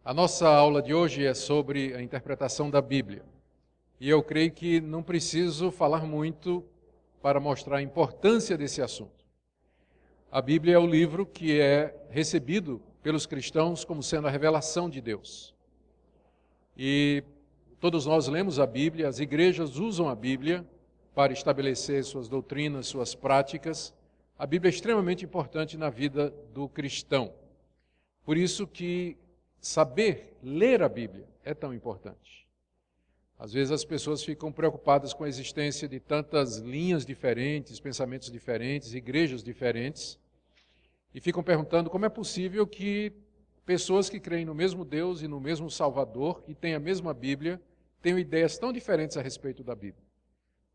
A nossa aula de hoje é sobre a interpretação da Bíblia. E eu creio que não preciso falar muito para mostrar a importância desse assunto. A Bíblia é o livro que é recebido pelos cristãos como sendo a revelação de Deus. E todos nós lemos a Bíblia, as igrejas usam a Bíblia para estabelecer suas doutrinas, suas práticas. A Bíblia é extremamente importante na vida do cristão. Por isso que saber ler a Bíblia é tão importante. Às vezes as pessoas ficam preocupadas com a existência de tantas linhas diferentes, pensamentos diferentes, igrejas diferentes, e ficam perguntando como é possível que pessoas que creem no mesmo Deus e no mesmo Salvador e têm a mesma Bíblia, tenham ideias tão diferentes a respeito da Bíblia.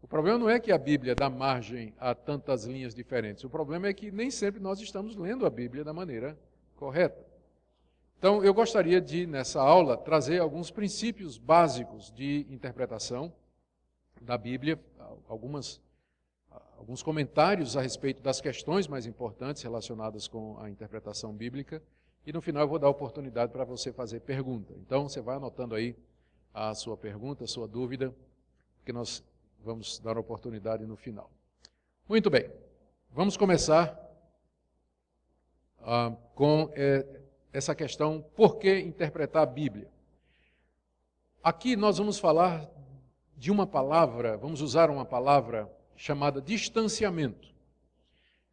O problema não é que a Bíblia dá margem a tantas linhas diferentes, o problema é que nem sempre nós estamos lendo a Bíblia da maneira correta. Então, eu gostaria de, nessa aula, trazer alguns princípios básicos de interpretação da Bíblia, alguns comentários a respeito das questões mais importantes relacionadas com a interpretação bíblica, e no final eu vou dar a oportunidade para você fazer pergunta. Então, você vai anotando aí a sua pergunta, a sua dúvida, que nós vamos dar a oportunidade no final. Muito bem, vamos começar com essa questão, por que interpretar a Bíblia? Aqui nós vamos falar de uma palavra, vamos usar uma palavra chamada distanciamento.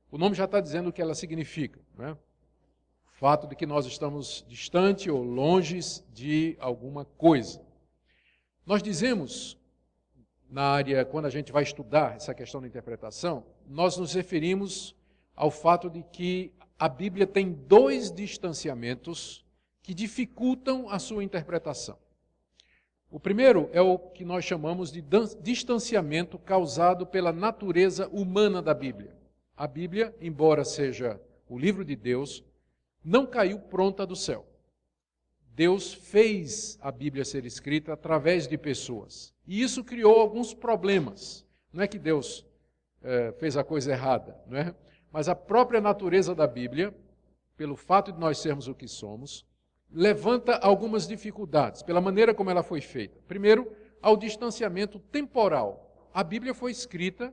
O nome já está dizendo o que ela significa, né? O fato de que nós estamos distante ou longe de alguma coisa. Nós dizemos, na área, quando a gente vai estudar essa questão da interpretação, nós nos referimos ao fato de que a Bíblia tem dois distanciamentos que dificultam a sua interpretação. O primeiro é o que nós chamamos de distanciamento causado pela natureza humana da Bíblia. A Bíblia, embora seja o livro de Deus, não caiu pronta do céu. Deus fez a Bíblia ser escrita através de pessoas. E isso criou alguns problemas. Não é que Deus fez a coisa errada, não é? Mas a própria natureza da Bíblia, pelo fato de nós sermos o que somos, levanta algumas dificuldades, pela maneira como ela foi feita. Primeiro, ao distanciamento temporal. A Bíblia foi escrita,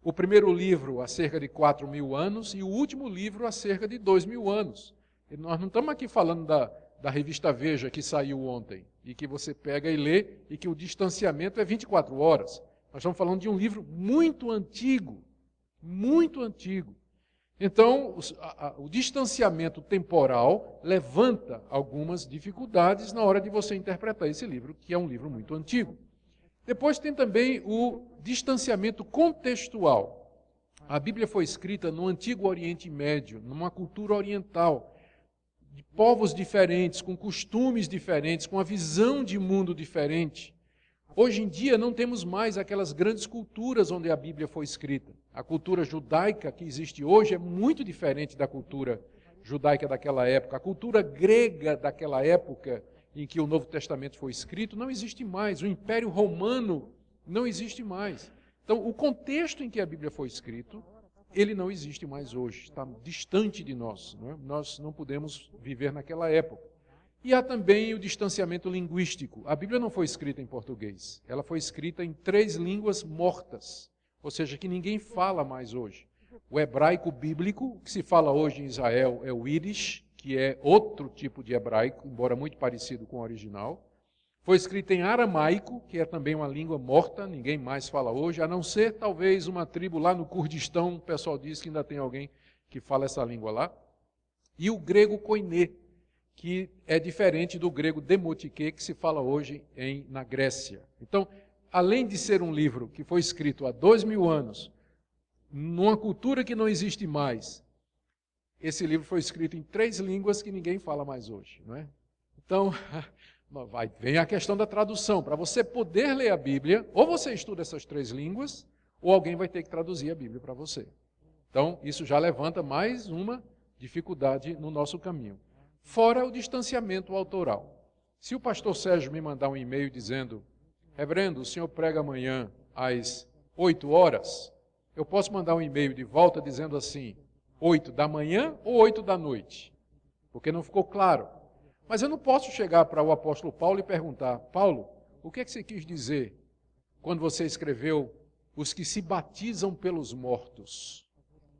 o primeiro livro há cerca de 4.000 anos e o último livro há cerca de 2.000 anos. E nós não estamos aqui falando da revista Veja que saiu ontem, e que você pega e lê, e que o distanciamento é 24 horas. Nós estamos falando de um livro muito antigo, muito antigo. Então, o distanciamento temporal levanta algumas dificuldades na hora de você interpretar esse livro, que é um livro muito antigo. Depois tem também o distanciamento contextual. A Bíblia foi escrita no Antigo Oriente Médio, numa cultura oriental, de povos diferentes, com costumes diferentes, com uma visão de mundo diferente. Hoje em dia não temos mais aquelas grandes culturas onde a Bíblia foi escrita. A cultura judaica que existe hoje é muito diferente da cultura judaica daquela época. A cultura grega daquela época em que o Novo Testamento foi escrito não existe mais. O Império Romano não existe mais. Então, o contexto em que a Bíblia foi escrito, ele não existe mais hoje. Está distante de nós, não é? Nós não podemos viver naquela época. E há também o distanciamento linguístico. A Bíblia não foi escrita em português. Ela foi escrita em 3 línguas mortas, ou seja, que ninguém fala mais hoje. O hebraico bíblico, que se fala hoje em Israel, é o Yiddish, que é outro tipo de hebraico, embora muito parecido com o original. Foi escrita em aramaico, que é também uma língua morta, ninguém mais fala hoje, a não ser talvez uma tribo lá no Kurdistão, o pessoal diz que ainda tem alguém que fala essa língua lá. E o grego koiné, que é diferente do grego demotike, que se fala hoje na Grécia. Então, além de ser um livro que foi escrito há 2.000 anos, numa cultura que não existe mais, esse livro foi escrito em 3 línguas que ninguém fala mais hoje, não é? Então, vem a questão da tradução. Para você poder ler a Bíblia, ou você estuda essas 3 línguas, ou alguém vai ter que traduzir a Bíblia para você. Então, isso já levanta mais uma dificuldade no nosso caminho. Fora o distanciamento autoral. Se o pastor Sérgio me mandar um e-mail dizendo: reverendo, o senhor prega amanhã às 8 horas, eu posso mandar um e-mail de volta dizendo assim, 8 da manhã ou 8 da noite? Porque não ficou claro. Mas eu não posso chegar para o apóstolo Paulo e perguntar: Paulo, o que é que você quis dizer quando você escreveu os que se batizam pelos mortos?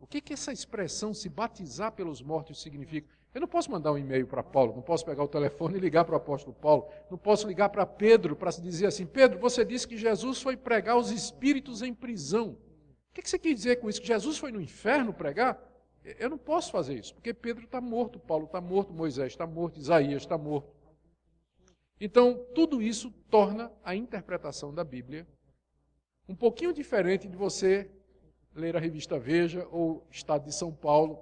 O que que essa expressão se batizar pelos mortos significa? Eu não posso mandar um e-mail para Paulo, não posso pegar o telefone e ligar para o apóstolo Paulo, não posso ligar para Pedro para dizer assim: Pedro, você disse que Jesus foi pregar os espíritos em prisão. O que você quer dizer com isso? Que Jesus foi no inferno pregar? Eu não posso fazer isso, porque Pedro está morto, Paulo está morto, Moisés está morto, Isaías está morto. Então, tudo isso torna a interpretação da Bíblia um pouquinho diferente de você ler a revista Veja ou Estado de São Paulo,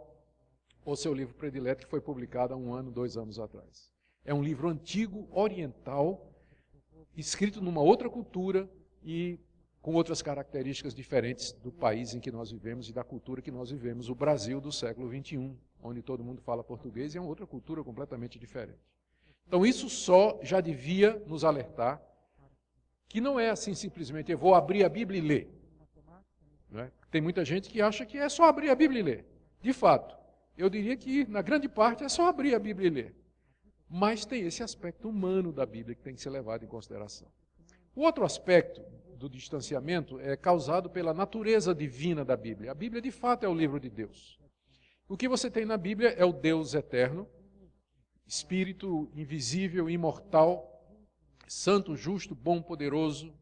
ou seu livro predileto que foi publicado há 1 ano, 2 anos atrás. É um livro antigo, oriental, escrito numa outra cultura e com outras características diferentes do país em que nós vivemos e da cultura que nós vivemos, o Brasil do século XXI, onde todo mundo fala português e é uma outra cultura completamente diferente. Então isso só já devia nos alertar que não é assim simplesmente eu vou abrir a Bíblia e ler. Não é? Tem muita gente que acha que é só abrir a Bíblia e ler. De fato, eu diria que na grande parte é só abrir a Bíblia e ler. Mas tem esse aspecto humano da Bíblia que tem que ser levado em consideração. O outro aspecto do distanciamento é causado pela natureza divina da Bíblia. A Bíblia, de fato, é o livro de Deus. O que você tem na Bíblia é o Deus eterno, Espírito invisível, imortal, santo, justo, bom, poderoso,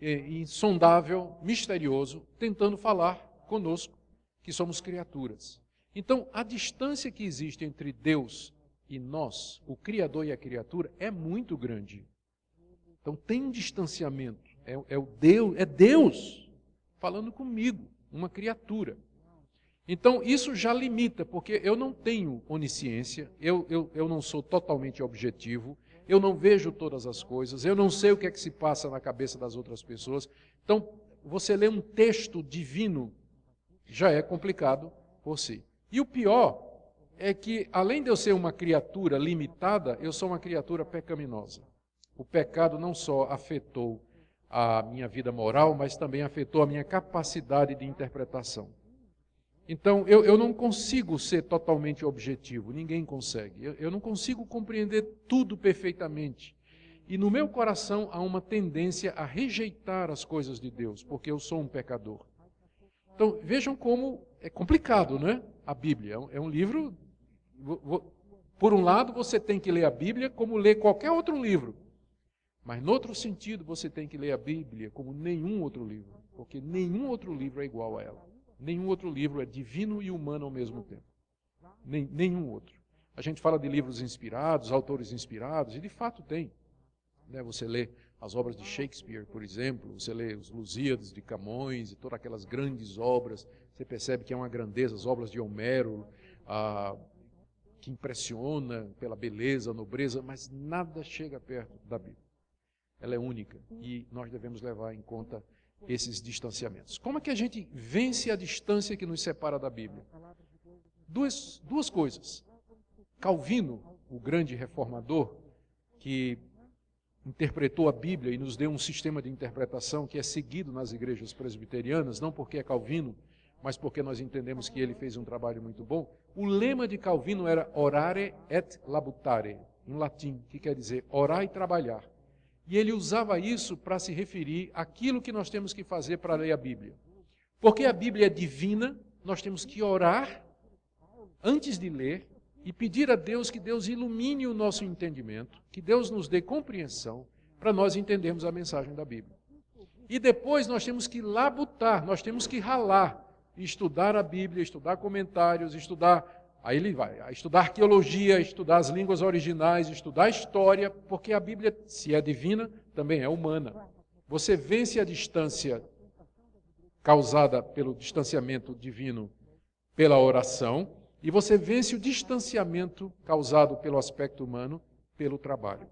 insondável, misterioso, tentando falar conosco, que somos criaturas. Então, a distância que existe entre Deus e nós, o Criador e a criatura, é muito grande. Então, tem um distanciamento. É Deus falando comigo, uma criatura. Então, isso já limita, porque eu não tenho onisciência, eu não sou totalmente objetivo, eu não vejo todas as coisas, eu não sei o que é que se passa na cabeça das outras pessoas. Então, você lê um texto divino, já é complicado por si. E o pior é que, além de eu ser uma criatura limitada, eu sou uma criatura pecaminosa. O pecado não só afetou a minha vida moral, mas também afetou a minha capacidade de interpretação. Então, eu não consigo ser totalmente objetivo, ninguém consegue. Eu não consigo compreender tudo perfeitamente. E no meu coração há uma tendência a rejeitar as coisas de Deus, porque eu sou um pecador. Então, vejam como é complicado, não é? A Bíblia é um livro... Por um lado, você tem que ler a Bíblia como ler qualquer outro livro. Mas, no outro sentido, você tem que ler a Bíblia como nenhum outro livro, porque nenhum outro livro é igual a ela. Nenhum outro livro é divino e humano ao mesmo tempo. Nenhum outro. A gente fala de livros inspirados, autores inspirados, e de fato tem. Né? Você lê as obras de Shakespeare, por exemplo, você lê os Lusíadas de Camões e todas aquelas grandes obras, você percebe que é uma grandeza, as obras de Homero, que impressiona pela beleza, nobreza, mas nada chega perto da Bíblia. Ela é única e nós devemos levar em conta esses distanciamentos. Como é que a gente vence a distância que nos separa da Bíblia? Duas coisas. Calvino, o grande reformador, que interpretou a Bíblia e nos deu um sistema de interpretação que é seguido nas igrejas presbiterianas, não porque é Calvino, mas porque nós entendemos que ele fez um trabalho muito bom. O lema de Calvino era orare et labutare, em latim, que quer dizer orar e trabalhar. E ele usava isso para se referir àquilo que nós temos que fazer para ler a Bíblia. Porque a Bíblia é divina, nós temos que orar antes de ler e pedir a Deus que Deus ilumine o nosso entendimento, que Deus nos dê compreensão para nós entendermos a mensagem da Bíblia. E depois nós temos que labutar, nós temos que ralar, estudar a Bíblia, estudar comentários, aí ele vai, estudar arqueologia, estudar as línguas originais, estudar história, porque a Bíblia, se é divina, também é humana. Você vence a distância causada pelo distanciamento divino pela oração, e você vence o distanciamento causado pelo aspecto humano pelo trabalho.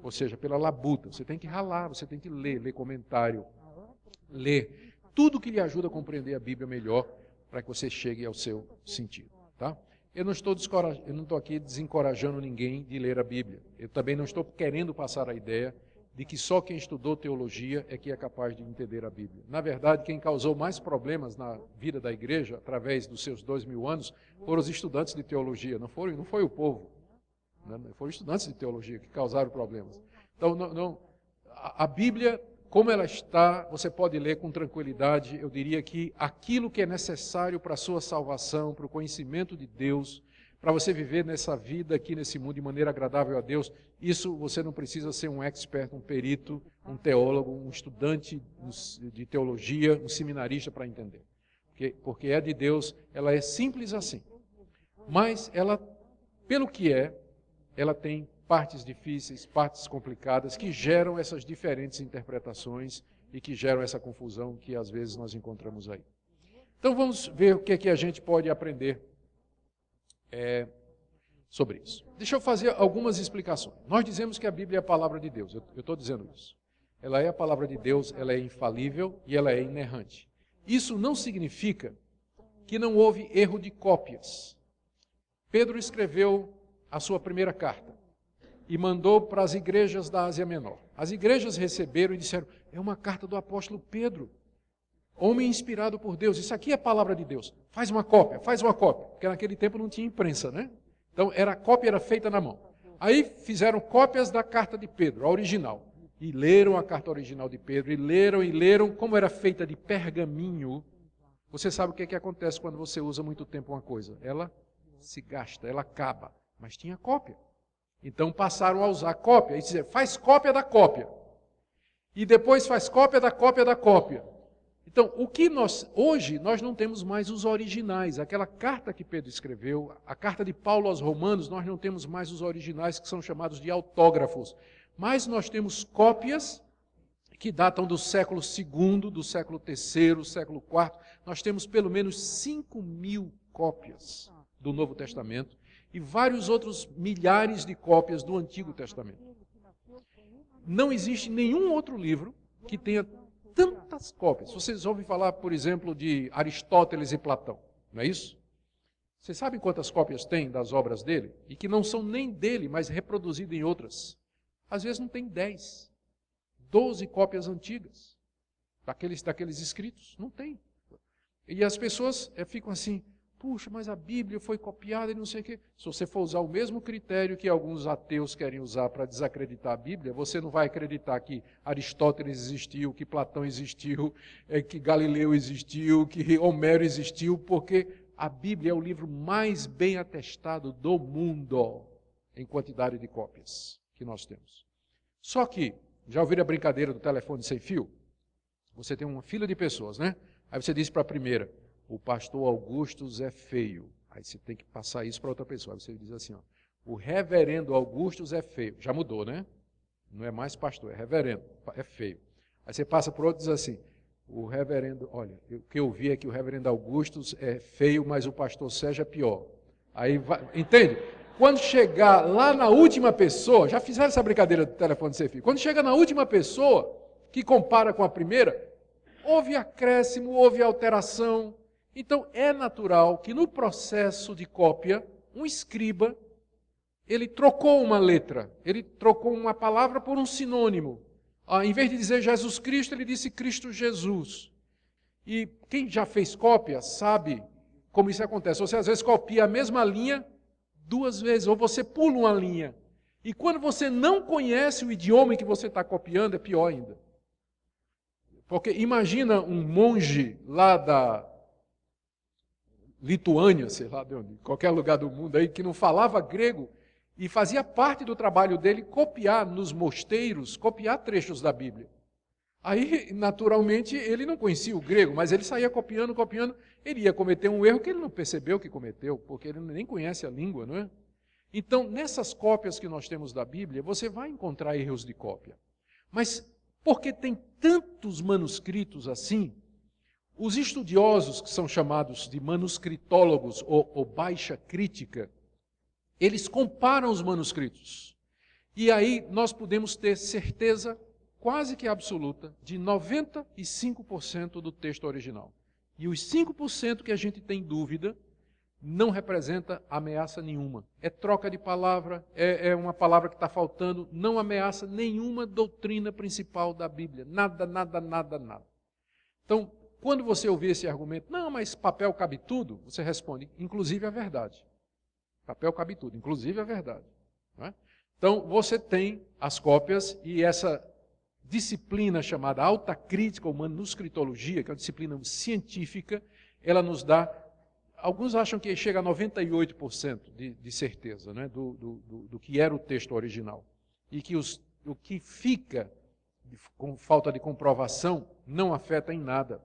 Ou seja, pela labuta. Você tem que ralar, você tem que ler comentário, ler tudo que lhe ajuda a compreender a Bíblia melhor para que você chegue ao seu sentido. Tá? Eu não estou aqui desencorajando ninguém de ler a Bíblia. Eu também não estou querendo passar a ideia de que só quem estudou teologia é que é capaz de entender a Bíblia. Na verdade, quem causou mais problemas na vida da igreja, através dos seus 2000 anos, foram os estudantes de teologia, não foi o povo. né? Foram estudantes de teologia que causaram problemas. Então, a Bíblia, como ela está, você pode ler com tranquilidade. Eu diria que aquilo que é necessário para a sua salvação, para o conhecimento de Deus, para você viver nessa vida aqui, nesse mundo, de maneira agradável a Deus, isso você não precisa ser um expert, um perito, um teólogo, um estudante de teologia, um seminarista para entender. Porque é de Deus, ela é simples assim. Mas ela, pelo que ela tem partes difíceis, partes complicadas, que geram essas diferentes interpretações e que geram essa confusão que às vezes nós encontramos aí. Então vamos ver o que é que a gente pode aprender sobre isso. Deixa eu fazer algumas explicações. Nós dizemos que a Bíblia é a palavra de Deus, eu estou dizendo isso. Ela é a palavra de Deus, ela é infalível e ela é inerrante. Isso não significa que não houve erro de cópias. Pedro escreveu a sua primeira carta e mandou para as igrejas da Ásia Menor. As igrejas receberam e disseram, é uma carta do apóstolo Pedro, homem inspirado por Deus, isso aqui é a palavra de Deus, faz uma cópia, porque naquele tempo não tinha imprensa, né? Então a cópia era feita na mão. Aí fizeram cópias da carta de Pedro, a original, e leram a carta original de Pedro, e leram, como era feita de pergaminho. Você sabe o que acontece quando você usa muito tempo uma coisa? Ela se gasta, ela acaba, mas tinha cópia. Então passaram a usar cópia, e dizer, faz cópia da cópia. E depois faz cópia da cópia da cópia. Então, hoje nós não temos mais os originais. Aquela carta que Pedro escreveu, a carta de Paulo aos Romanos, nós não temos mais os originais que são chamados de autógrafos. Mas nós temos cópias que datam do século II, do século III, século IV. Nós temos pelo menos 5.000 cópias do Novo Testamento e vários outros milhares de cópias do Antigo Testamento. Não existe nenhum outro livro que tenha tantas cópias. Vocês ouvem falar, por exemplo, de Aristóteles e Platão, não é isso? Vocês sabem quantas cópias tem das obras dele? E que não são nem dele, mas reproduzidas em outras. Às vezes não tem 10, 12 cópias antigas daqueles escritos. Não tem. E as pessoas ficam assim, puxa, mas a Bíblia foi copiada e não sei o quê. Se você for usar o mesmo critério que alguns ateus querem usar para desacreditar a Bíblia, você não vai acreditar que Aristóteles existiu, que Platão existiu, que Galileu existiu, que Homero existiu, porque a Bíblia é o livro mais bem atestado do mundo em quantidade de cópias que nós temos. Só que, já ouviram a brincadeira do telefone sem fio? Você tem uma fila de pessoas, né? Aí você diz para a primeira, o pastor Augustus é feio. Aí você tem que passar isso para outra pessoa. Aí você diz assim, ó, o reverendo Augustus é feio. Já mudou, né? Não é mais pastor, é reverendo, é feio. Aí você passa por outro e diz assim, o reverendo, olha, o que eu vi é que o reverendo Augustus é feio, mas o pastor Sérgio é pior. Aí vai, entende? Quando chegar lá na última pessoa, já fizeram essa brincadeira do telefone sem fio, quando chega na última pessoa, que compara com a primeira, houve acréscimo, houve alteração. Então é natural que no processo de cópia, um escriba, ele trocou uma letra, ele trocou uma palavra por um sinônimo. Em vez de dizer Jesus Cristo, ele disse Cristo Jesus. E quem já fez cópia sabe como isso acontece. Você às vezes copia a mesma linha 2 vezes, ou você pula uma linha. E quando você não conhece o idioma em que você está copiando, é pior ainda. Porque imagina um monge lá da Lituânia, sei lá de onde, qualquer lugar do mundo aí, que não falava grego, e fazia parte do trabalho dele copiar nos mosteiros, copiar trechos da Bíblia. Aí, naturalmente, ele não conhecia o grego, mas ele saía copiando, ele ia cometer um erro que ele não percebeu que cometeu, porque ele nem conhece a língua, não é? Então, nessas cópias que nós temos da Bíblia, você vai encontrar erros de cópia. Mas, porque tem tantos manuscritos assim, os estudiosos, que são chamados de manuscritólogos ou baixa crítica, eles comparam os manuscritos. E aí nós podemos ter certeza quase que absoluta de 95% do texto original. E os 5% que a gente tem dúvida não representa ameaça nenhuma. É troca de palavra, é uma palavra que está faltando, não ameaça nenhuma doutrina principal da Bíblia. Nada, nada, nada, nada. Então, quando você ouvir esse argumento, não, mas papel cabe tudo, você responde, inclusive a verdade. Papel cabe tudo, inclusive a verdade. não é? Então, você tem as cópias e essa disciplina chamada alta crítica ou manuscritologia, que é uma disciplina científica, ela nos dá, alguns acham que chega a 98% de certeza, né, do que era o texto original. E que o que fica com falta de comprovação não afeta em nada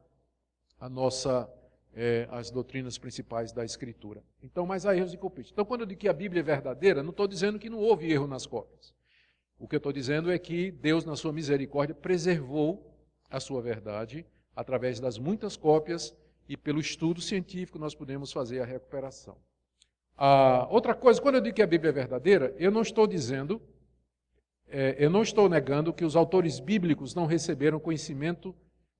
as doutrinas principais da Escritura. Então, mas há erros e culpitos. Então, quando eu digo que a Bíblia é verdadeira, não estou dizendo que não houve erro nas cópias. O que eu estou dizendo é que Deus, na sua misericórdia, preservou a sua verdade através das muitas cópias e pelo estudo científico nós podemos fazer a recuperação. Outra coisa, quando eu digo que a Bíblia é verdadeira, eu não estou negando que os autores bíblicos não receberam conhecimento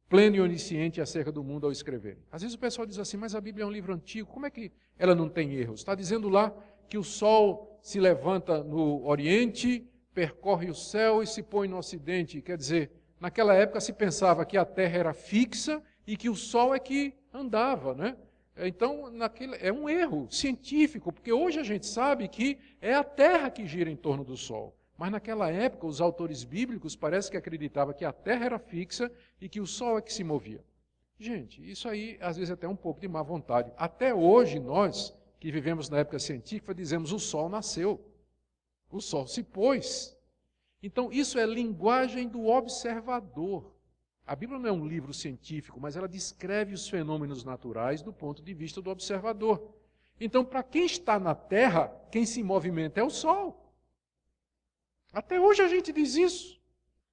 pleno e onisciente acerca do mundo ao escreverem. Às vezes o pessoal diz assim, mas a Bíblia é um livro antigo, como é que ela não tem erros? Está dizendo lá que o sol se levanta no oriente, percorre o céu e se põe no ocidente. Quer dizer, naquela época se pensava que a terra era fixa e que o sol é que andava, né? Então, é um erro científico, porque hoje a gente sabe que é a terra que gira em torno do sol. Mas naquela época, os autores bíblicos parece que acreditavam que a terra era fixa e que o sol é que se movia. Gente, isso aí às vezes é até um pouco de má vontade. Até hoje nós, que vivemos na época científica, dizemos o sol nasceu, o sol se pôs. Então isso é linguagem do observador. A Bíblia não é um livro científico, mas ela descreve os fenômenos naturais do ponto de vista do observador. Então, para quem está na terra, quem se movimenta é o sol. Até hoje a gente diz isso.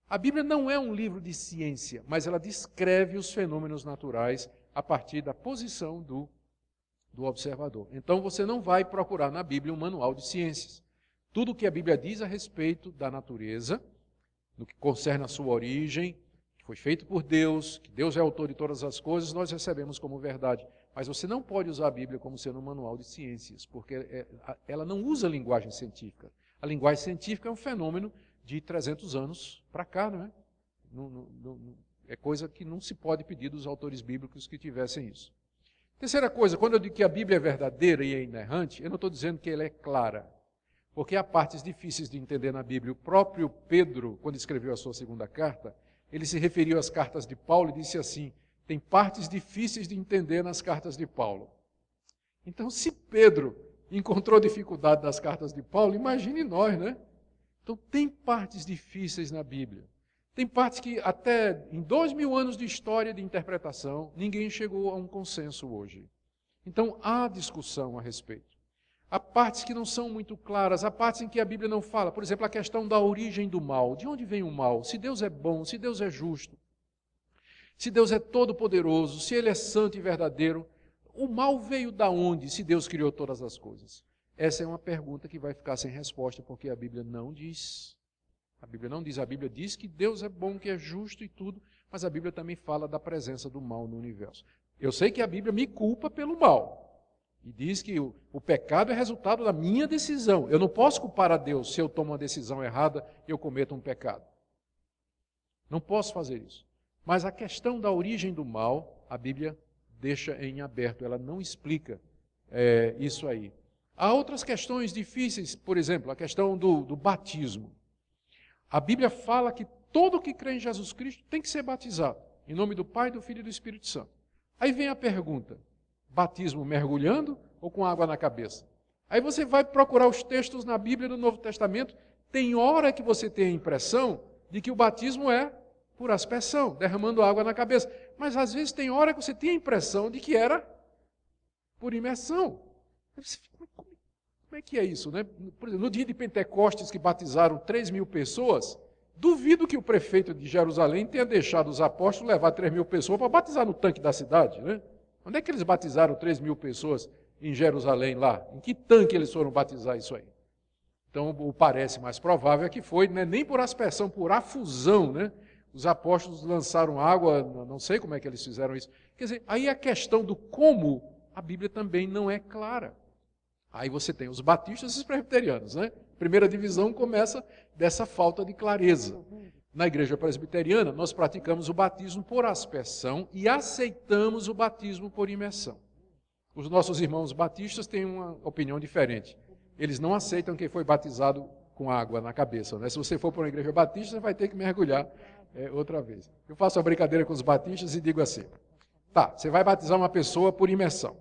A Bíblia não é um livro de ciência, mas ela descreve os fenômenos naturais a partir da posição do observador. Então você não vai procurar na Bíblia um manual de ciências. Tudo o que a Bíblia diz a respeito da natureza, no que concerne a sua origem, que foi feito por Deus, que Deus é autor de todas as coisas, nós recebemos como verdade. Mas você não pode usar a Bíblia como sendo um manual de ciências, porque ela não usa linguagem científica. A linguagem científica é um fenômeno de 300 anos para cá, não é? É coisa que não se pode pedir dos autores bíblicos que tivessem isso. Terceira coisa, quando eu digo que a Bíblia é verdadeira e é inerrante, eu não estou dizendo que ela é clara, porque há partes difíceis de entender na Bíblia. O próprio Pedro, quando escreveu a sua segunda carta, ele se referiu às cartas de Paulo e disse assim, tem partes difíceis de entender nas cartas de Paulo. Então, se Pedro encontrou dificuldade nas cartas de Paulo, imagine nós, né? Então, tem partes difíceis na Bíblia. Tem partes que até em 2000 anos de história de interpretação, ninguém chegou a um consenso hoje. Então, há discussão a respeito. Há partes que não são muito claras, há partes em que a Bíblia não fala. Por exemplo, a questão da origem do mal. De onde vem o mal? Se Deus é bom, se Deus é justo, se Deus é todo-poderoso, se Ele é santo e verdadeiro, o mal veio da onde, se Deus criou todas as coisas? Essa é uma pergunta que vai ficar sem resposta, porque a Bíblia não diz. A Bíblia não diz. A Bíblia diz que Deus é bom, que é justo e tudo, mas a Bíblia também fala da presença do mal no universo. Eu sei que a Bíblia me culpa pelo mal. E diz que o pecado é resultado da minha decisão. Eu não posso culpar a Deus se eu tomo uma decisão errada e eu cometo um pecado. Não posso fazer isso. Mas a questão da origem do mal, a Bíblia deixa em aberto, ela não explica isso aí. Há outras questões difíceis, por exemplo, a questão do batismo. A Bíblia fala que todo que crê em Jesus Cristo tem que ser batizado, em nome do Pai, do Filho e do Espírito Santo. Aí vem a pergunta, batismo mergulhando ou com água na cabeça? Aí você vai procurar os textos na Bíblia do Novo Testamento, tem hora que você tem a impressão de que o batismo é por aspersão, derramando água na cabeça. Mas às vezes tem hora que você tem a impressão de que era por imersão. Como é que é isso, né? Por exemplo, no dia de Pentecostes, que batizaram 3.000 pessoas, duvido que o prefeito de Jerusalém tenha deixado os apóstolos levar 3.000 pessoas para batizar no tanque da cidade, né? Onde é que eles batizaram 3.000 pessoas em Jerusalém lá? Em que tanque eles foram batizar isso aí? Então, o parece mais provável é que foi, né, nem por aspersão, por afusão, né? Os apóstolos lançaram água, não sei como é que eles fizeram isso. Quer dizer, aí a questão do como, a Bíblia também não é clara. Aí você tem os batistas e os presbiterianos, né? Primeira divisão começa dessa falta de clareza. Na igreja presbiteriana, nós praticamos o batismo por aspersão e aceitamos o batismo por imersão. Os nossos irmãos batistas têm uma opinião diferente. Eles não aceitam quem foi batizado com água na cabeça, né? Se você for para uma igreja batista, você vai ter que mergulhar outra vez. Eu faço uma brincadeira com os batistas e digo assim, tá, você vai batizar uma pessoa por imersão.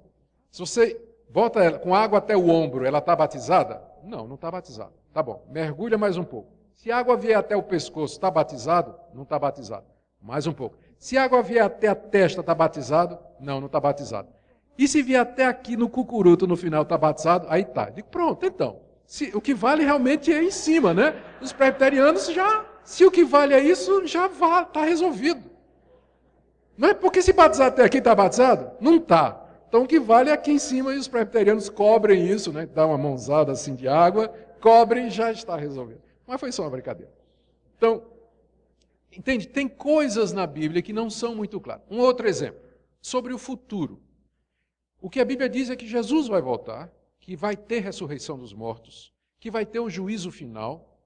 Se você bota ela com água até o ombro, ela está batizada? Não, não está batizada. Tá bom, mergulha mais um pouco. Se a água vier até o pescoço, está batizado? Não está batizado. Mais um pouco. Se a água vier até a testa, está batizado? Não, não está batizado. E se vier até aqui no cucuruto, no final, está batizado? Aí tá. Digo, pronto, então. O que vale realmente é em cima, né? Os presbiterianos se o que vale é isso, já está resolvido. Não é porque se batizar até aqui está batizado? Não está. Então o que vale é aqui em cima e os presbiterianos cobrem isso, né? Dá uma mãozada assim de água, cobrem e já está resolvido. Mas foi só uma brincadeira. Então, entende? Tem coisas na Bíblia que não são muito claras. Um outro exemplo, sobre o futuro. O que a Bíblia diz é que Jesus vai voltar, que vai ter ressurreição dos mortos, que vai ter o juízo final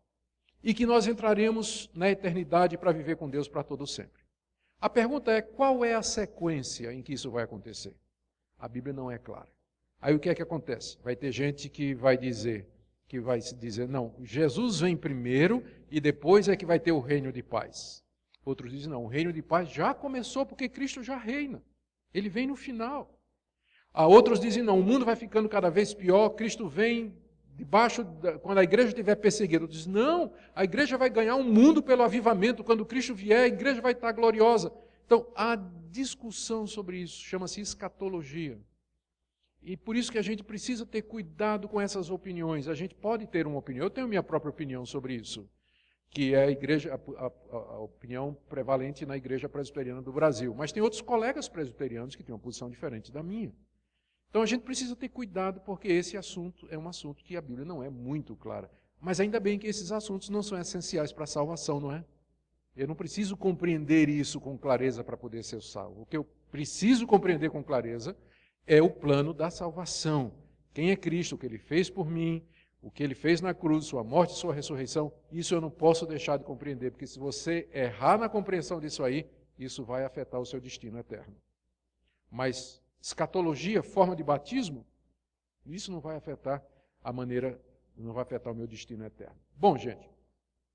e que nós entraremos na eternidade para viver com Deus para todo sempre. A pergunta é, qual é a sequência em que isso vai acontecer? A Bíblia não é clara. Aí o que é que acontece? Vai ter gente que vai dizer, não, Jesus vem primeiro e depois é que vai ter o reino de paz. Outros dizem, não, o reino de paz já começou porque Cristo já reina. Ele vem no final. Outros dizem, não, o mundo vai ficando cada vez pior, Cristo vem quando a igreja estiver perseguida. Outros dizem, não, a igreja vai ganhar um mundo pelo avivamento, quando Cristo vier, a igreja vai estar gloriosa. Então, há discussão sobre isso, chama-se escatologia. E por isso que a gente precisa ter cuidado com essas opiniões. A gente pode ter uma opinião, eu tenho minha própria opinião sobre isso, que é a opinião prevalente na Igreja Presbiteriana do Brasil. Mas tem outros colegas presbiterianos que têm uma posição diferente da minha. Então a gente precisa ter cuidado, porque esse assunto é um assunto que a Bíblia não é muito clara. Mas ainda bem que esses assuntos não são essenciais para a salvação, não é? Eu não preciso compreender isso com clareza para poder ser salvo. O que eu preciso compreender com clareza é o plano da salvação. Quem é Cristo, o que Ele fez por mim, o que Ele fez na cruz, sua morte e sua ressurreição, isso eu não posso deixar de compreender, porque se você errar na compreensão disso aí, isso vai afetar o seu destino eterno. Mas escatologia, forma de batismo, isso não vai afetar não vai afetar o meu destino eterno. Bom, gente,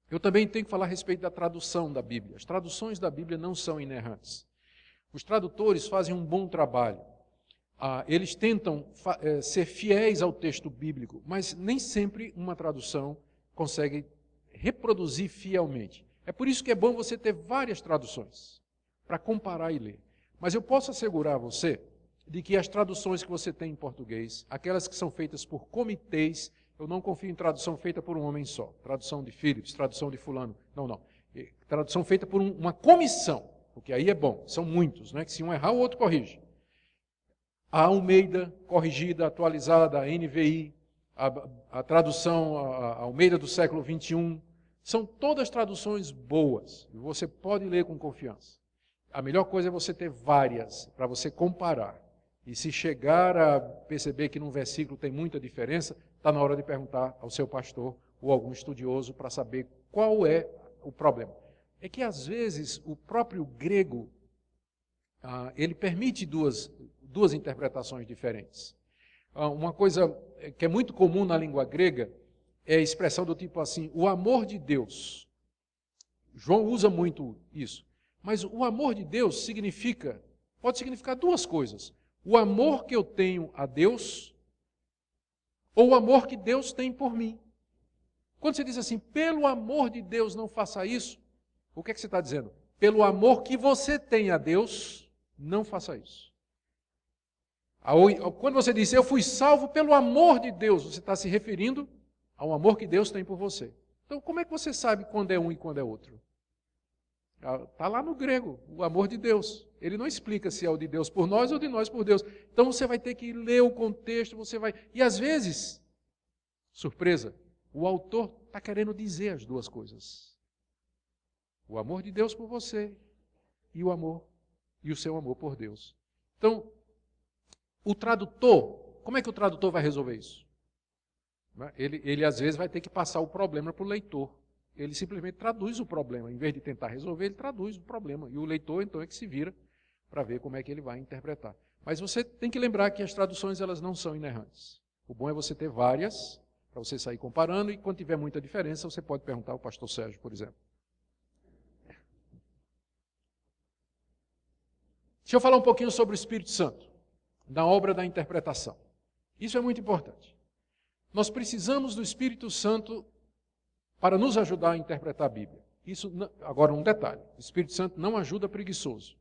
eu também tenho que falar a respeito da tradução da Bíblia. As traduções da Bíblia não são inerrantes. Os tradutores fazem um bom trabalho. Eles tentam ser fiéis ao texto bíblico, mas nem sempre uma tradução consegue reproduzir fielmente. É por isso que é bom você ter várias traduções, para comparar e ler. Mas eu posso assegurar a você de que as traduções que você tem em português, aquelas que são feitas por comitês, eu não confio em tradução feita por um homem só. Tradução de Phillips, tradução de fulano. Não. Tradução feita por uma comissão, porque aí é bom. São muitos, né? Que se um errar, o outro corrige. A Almeida, corrigida, atualizada, a NVI, a tradução a Almeida do século XXI, são todas traduções boas. E você pode ler com confiança. A melhor coisa é você ter várias, para você comparar. E se chegar a perceber que num versículo tem muita diferença, está na hora de perguntar ao seu pastor ou algum estudioso para saber qual é o problema. É que às vezes o próprio grego, ele permite duas interpretações diferentes. Uma coisa que é muito comum na língua grega é a expressão do tipo assim, o amor de Deus. João usa muito isso. Mas o amor de Deus pode significar duas coisas. O amor que eu tenho a Deus ou o amor que Deus tem por mim. Quando você diz assim, pelo amor de Deus não faça isso, o que é que você está dizendo? Pelo amor que você tem a Deus, não faça isso. Quando você diz, eu fui salvo pelo amor de Deus, você está se referindo ao amor que Deus tem por você. Então, como é que você sabe quando é um e quando é outro? Está lá no grego, o amor de Deus. Ele não explica se é o de Deus por nós ou de nós por Deus. Então você vai ter que ler o contexto, E às vezes, surpresa, o autor está querendo dizer as duas coisas. O amor de Deus por você e o seu amor por Deus. Então, o tradutor, como é que o tradutor vai resolver isso? Ele às vezes vai ter que passar o problema para o leitor. Ele simplesmente traduz o problema. Em vez de tentar resolver, ele traduz o problema. E o leitor, então, é que se vira para ver como é que ele vai interpretar. Mas você tem que lembrar que as traduções elas não são inerrantes. O bom é você ter várias para você sair comparando, e quando tiver muita diferença, você pode perguntar ao pastor Sérgio, por exemplo. Deixa eu falar um pouquinho sobre o Espírito Santo, na obra da interpretação. Isso é muito importante. Nós precisamos do Espírito Santo para nos ajudar a interpretar a Bíblia. Isso, agora um detalhe, o Espírito Santo não ajuda preguiçoso.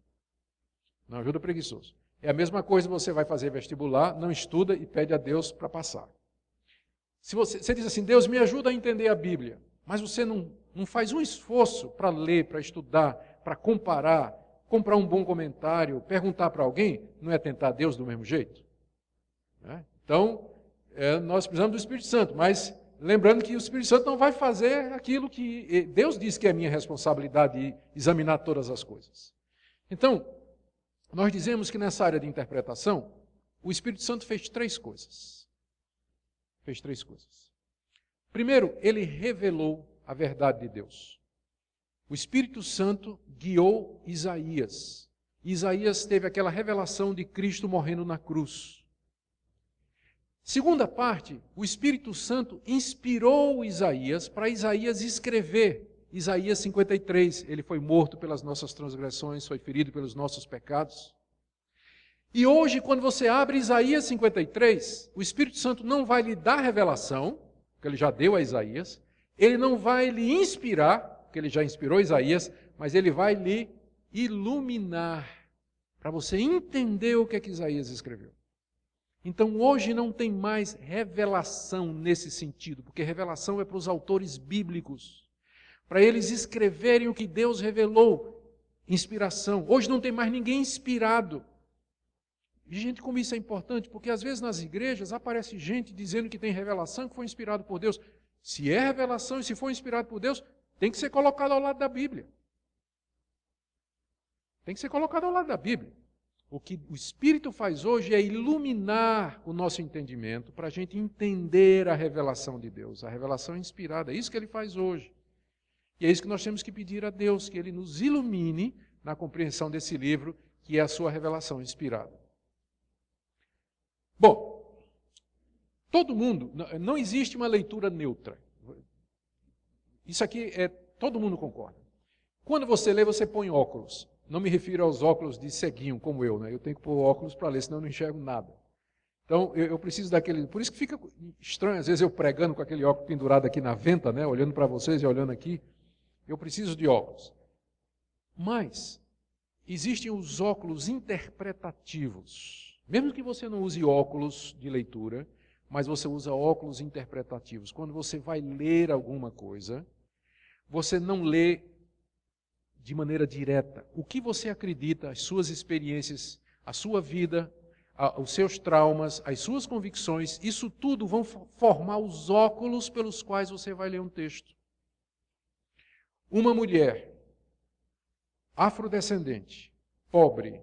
Não ajuda preguiçoso. É a mesma coisa, você vai fazer vestibular, não estuda e pede a Deus para passar. Se você diz assim, Deus me ajuda a entender a Bíblia, mas você não faz um esforço para ler, para estudar, para comparar, comprar um bom comentário, perguntar para alguém, não é tentar Deus do mesmo jeito? Né? Então, nós precisamos do Espírito Santo, mas lembrando que o Espírito Santo não vai fazer aquilo que Deus diz que é minha responsabilidade de examinar todas as coisas. Então, nós dizemos que nessa área de interpretação, o Espírito Santo fez três coisas. Fez três coisas. Primeiro, ele revelou a verdade de Deus. O Espírito Santo guiou Isaías. Isaías teve aquela revelação de Cristo morrendo na cruz. Segunda parte, o Espírito Santo inspirou Isaías para Isaías escrever Isaías 53. Ele foi morto pelas nossas transgressões, foi ferido pelos nossos pecados. E hoje, quando você abre Isaías 53, o Espírito Santo não vai lhe dar revelação, que ele já deu a Isaías, ele não vai lhe inspirar, porque ele já inspirou Isaías, mas ele vai lhe iluminar, para você entender o que é que Isaías escreveu. Então, hoje não tem mais revelação nesse sentido, porque revelação é para os autores bíblicos, para eles escreverem o que Deus revelou, inspiração. Hoje não tem mais ninguém inspirado. E, gente, como isso é importante, porque às vezes nas igrejas aparece gente dizendo que tem revelação, que foi inspirado por Deus. Se é revelação e se for inspirado por Deus, tem que ser colocado ao lado da Bíblia. Tem que ser colocado ao lado da Bíblia. O que o Espírito faz hoje é iluminar o nosso entendimento para a gente entender a revelação de Deus, a revelação inspirada. É isso que ele faz hoje. E é isso que nós temos que pedir a Deus, que ele nos ilumine na compreensão desse livro, que é a sua revelação inspirada. Bom, todo mundo, não existe uma leitura neutra. Isso aqui todo mundo concorda. Quando você lê, você põe óculos. Não me refiro aos óculos de ceguinho, como eu, né? Eu tenho que pôr óculos para ler, senão eu não enxergo nada. Então, eu preciso daquele... Por isso que fica estranho, às vezes eu pregando com aquele óculos pendurado aqui na venta, né? Olhando para vocês e olhando aqui. Eu preciso de óculos. Mas, existem os óculos interpretativos. Mesmo que você não use óculos de leitura, mas você usa óculos interpretativos. Quando você vai ler alguma coisa, você não lê de maneira direta. O que você acredita, as suas experiências, a sua vida, os seus traumas, as suas convicções, isso tudo vão formar os óculos pelos quais você vai ler um texto. Uma mulher afrodescendente, pobre,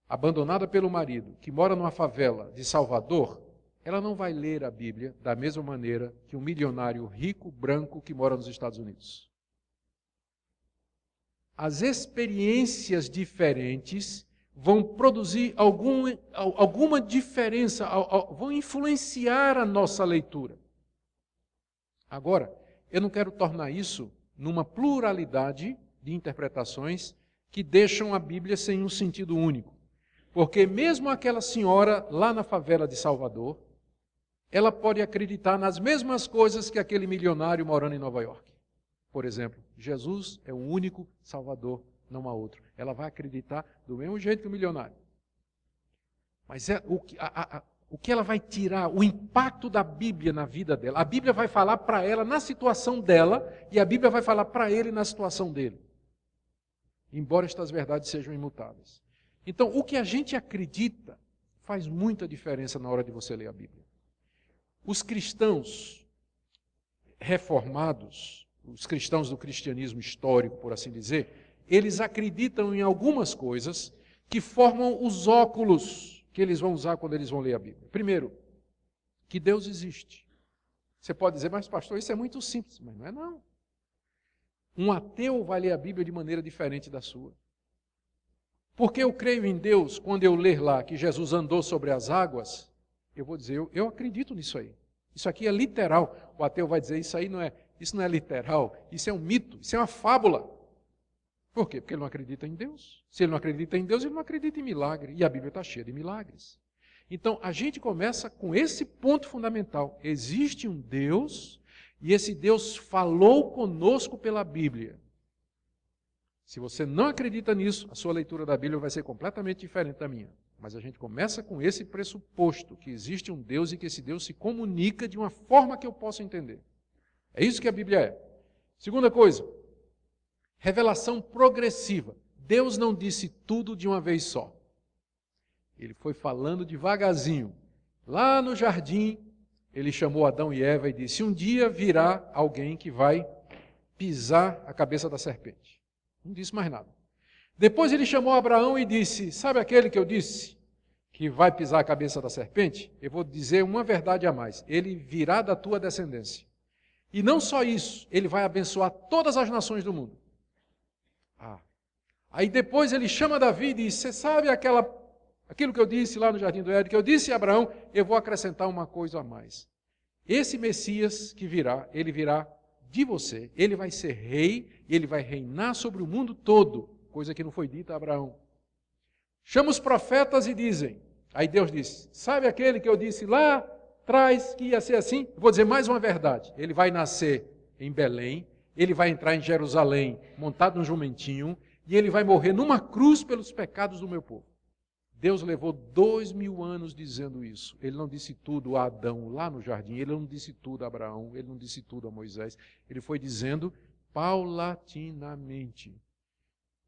abandonada pelo marido, que mora numa favela de Salvador, ela não vai ler a Bíblia da mesma maneira que um milionário rico, branco, que mora nos Estados Unidos. As experiências diferentes vão produzir alguma diferença, vão influenciar a nossa leitura. Agora, eu não quero tornar isso numa pluralidade de interpretações que deixam a Bíblia sem um sentido único. Porque mesmo aquela senhora lá na favela de Salvador, ela pode acreditar nas mesmas coisas que aquele milionário morando em Nova York. Por exemplo, Jesus é o único Salvador, não há outro. Ela vai acreditar do mesmo jeito que o milionário. Mas o que ela vai tirar, o impacto da Bíblia na vida dela, a Bíblia vai falar para ela na situação dela e a Bíblia vai falar para ele na situação dele. Embora estas verdades sejam imutáveis. Então, o que a gente acredita faz muita diferença na hora de você ler a Bíblia. Os cristãos reformados, os cristãos do cristianismo histórico, por assim dizer, eles acreditam em algumas coisas que formam os óculos que eles vão usar quando eles vão ler a Bíblia. Primeiro, que Deus existe. Você pode dizer, mas pastor, isso é muito simples. Mas não é não. Um ateu vai ler a Bíblia de maneira diferente da sua. Porque eu creio em Deus, quando eu ler lá que Jesus andou sobre as águas, eu vou dizer, eu acredito nisso aí. Isso aqui é literal. O ateu vai dizer, isso não é literal, isso é um mito, isso é uma fábula. Por quê? Porque ele não acredita em Deus. Se ele não acredita em Deus, ele não acredita em milagre. E a Bíblia está cheia de milagres. Então, a gente começa com esse ponto fundamental. Existe um Deus, e esse Deus falou conosco pela Bíblia. Se você não acredita nisso, a sua leitura da Bíblia vai ser completamente diferente da minha. Mas a gente começa com esse pressuposto, que existe um Deus e que esse Deus se comunica de uma forma que eu possa entender. É isso que a Bíblia é. Segunda coisa, revelação progressiva. Deus não disse tudo de uma vez só. Ele foi falando devagarzinho. Lá no jardim, ele chamou Adão e Eva e disse, um dia virá alguém que vai pisar a cabeça da serpente. Não disse mais nada. Depois ele chamou Abraão e disse, sabe aquele que eu disse que vai pisar a cabeça da serpente? Eu vou dizer uma verdade a mais. Ele virá da tua descendência. E não só isso, ele vai abençoar todas as nações do mundo. Aí depois ele chama Davi e diz, você sabe aquilo que eu disse lá no Jardim do Éden, que eu disse a Abraão, eu vou acrescentar uma coisa a mais. Esse Messias que virá, ele virá de você, ele vai ser rei, e ele vai reinar sobre o mundo todo, coisa que não foi dita a Abraão. Chama os profetas e dizem, aí Deus diz, sabe aquele que eu disse lá atrás que ia ser assim? Eu vou dizer mais uma verdade, ele vai nascer em Belém, ele vai entrar em Jerusalém montado num jumentinho, e ele vai morrer numa cruz pelos pecados do meu povo. Deus levou 2000 anos dizendo isso. Ele não disse tudo a Adão lá no jardim, ele não disse tudo a Abraão, ele não disse tudo a Moisés. Ele foi dizendo paulatinamente.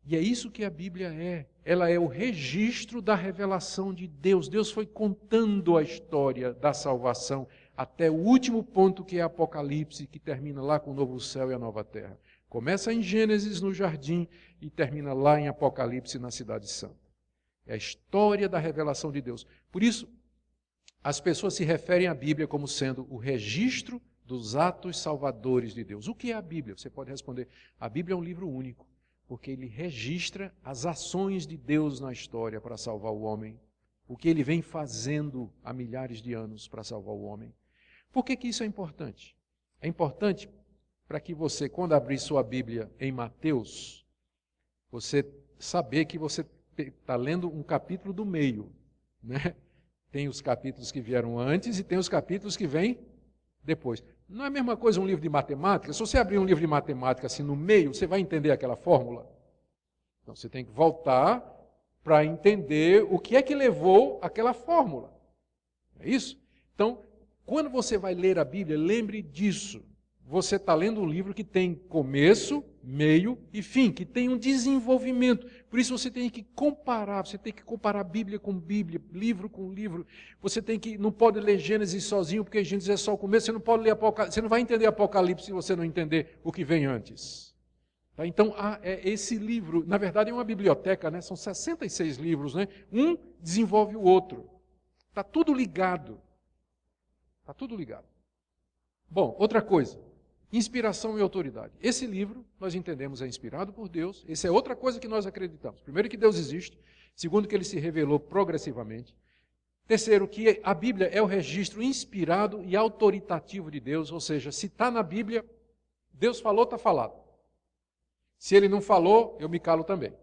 E é isso que a Bíblia é. Ela é o registro da revelação de Deus. Deus foi contando a história da salvação até o último ponto, que é Apocalipse, que termina lá com o novo céu e a nova terra. Começa em Gênesis, no jardim, e termina lá em Apocalipse, na cidade santa. É a história da revelação de Deus. Por isso, as pessoas se referem à Bíblia como sendo o registro dos atos salvadores de Deus. O que é a Bíblia? Você pode responder, a Bíblia é um livro único, porque ele registra as ações de Deus na história para salvar o homem, o que ele vem fazendo há milhares de anos para salvar o homem. Por que isso é importante? É importante para que você, quando abrir sua Bíblia em Mateus, você saber que você está lendo um capítulo do meio, né? Tem os capítulos que vieram antes e tem os capítulos que vêm depois. Não é a mesma coisa um livro de matemática? Se você abrir um livro de matemática assim no meio, você vai entender aquela fórmula? Então você tem que voltar para entender o que é que levou aquela fórmula. É isso? Então, quando você vai ler a Bíblia, lembre disso. Você está lendo um livro que tem começo, meio e fim, que tem um desenvolvimento. Por isso você tem que comparar Bíblia com Bíblia, livro com livro. Não pode ler Gênesis sozinho, porque Gênesis é só o começo, você não pode ler Apocalipse, você não vai entender Apocalipse se você não entender o que vem antes. Tá? Então, esse livro, na verdade é uma biblioteca, né? São 66 livros, né? Um desenvolve o outro. Está tudo ligado. Está tudo ligado. Bom, outra coisa. Inspiração e autoridade. Esse livro, nós entendemos, é inspirado por Deus. Essa é outra coisa que nós acreditamos. Primeiro, que Deus existe. Segundo, que ele se revelou progressivamente. Terceiro, que a Bíblia é o registro inspirado e autoritativo de Deus. Ou seja, se está na Bíblia, Deus falou, está falado. Se ele não falou, eu me calo também.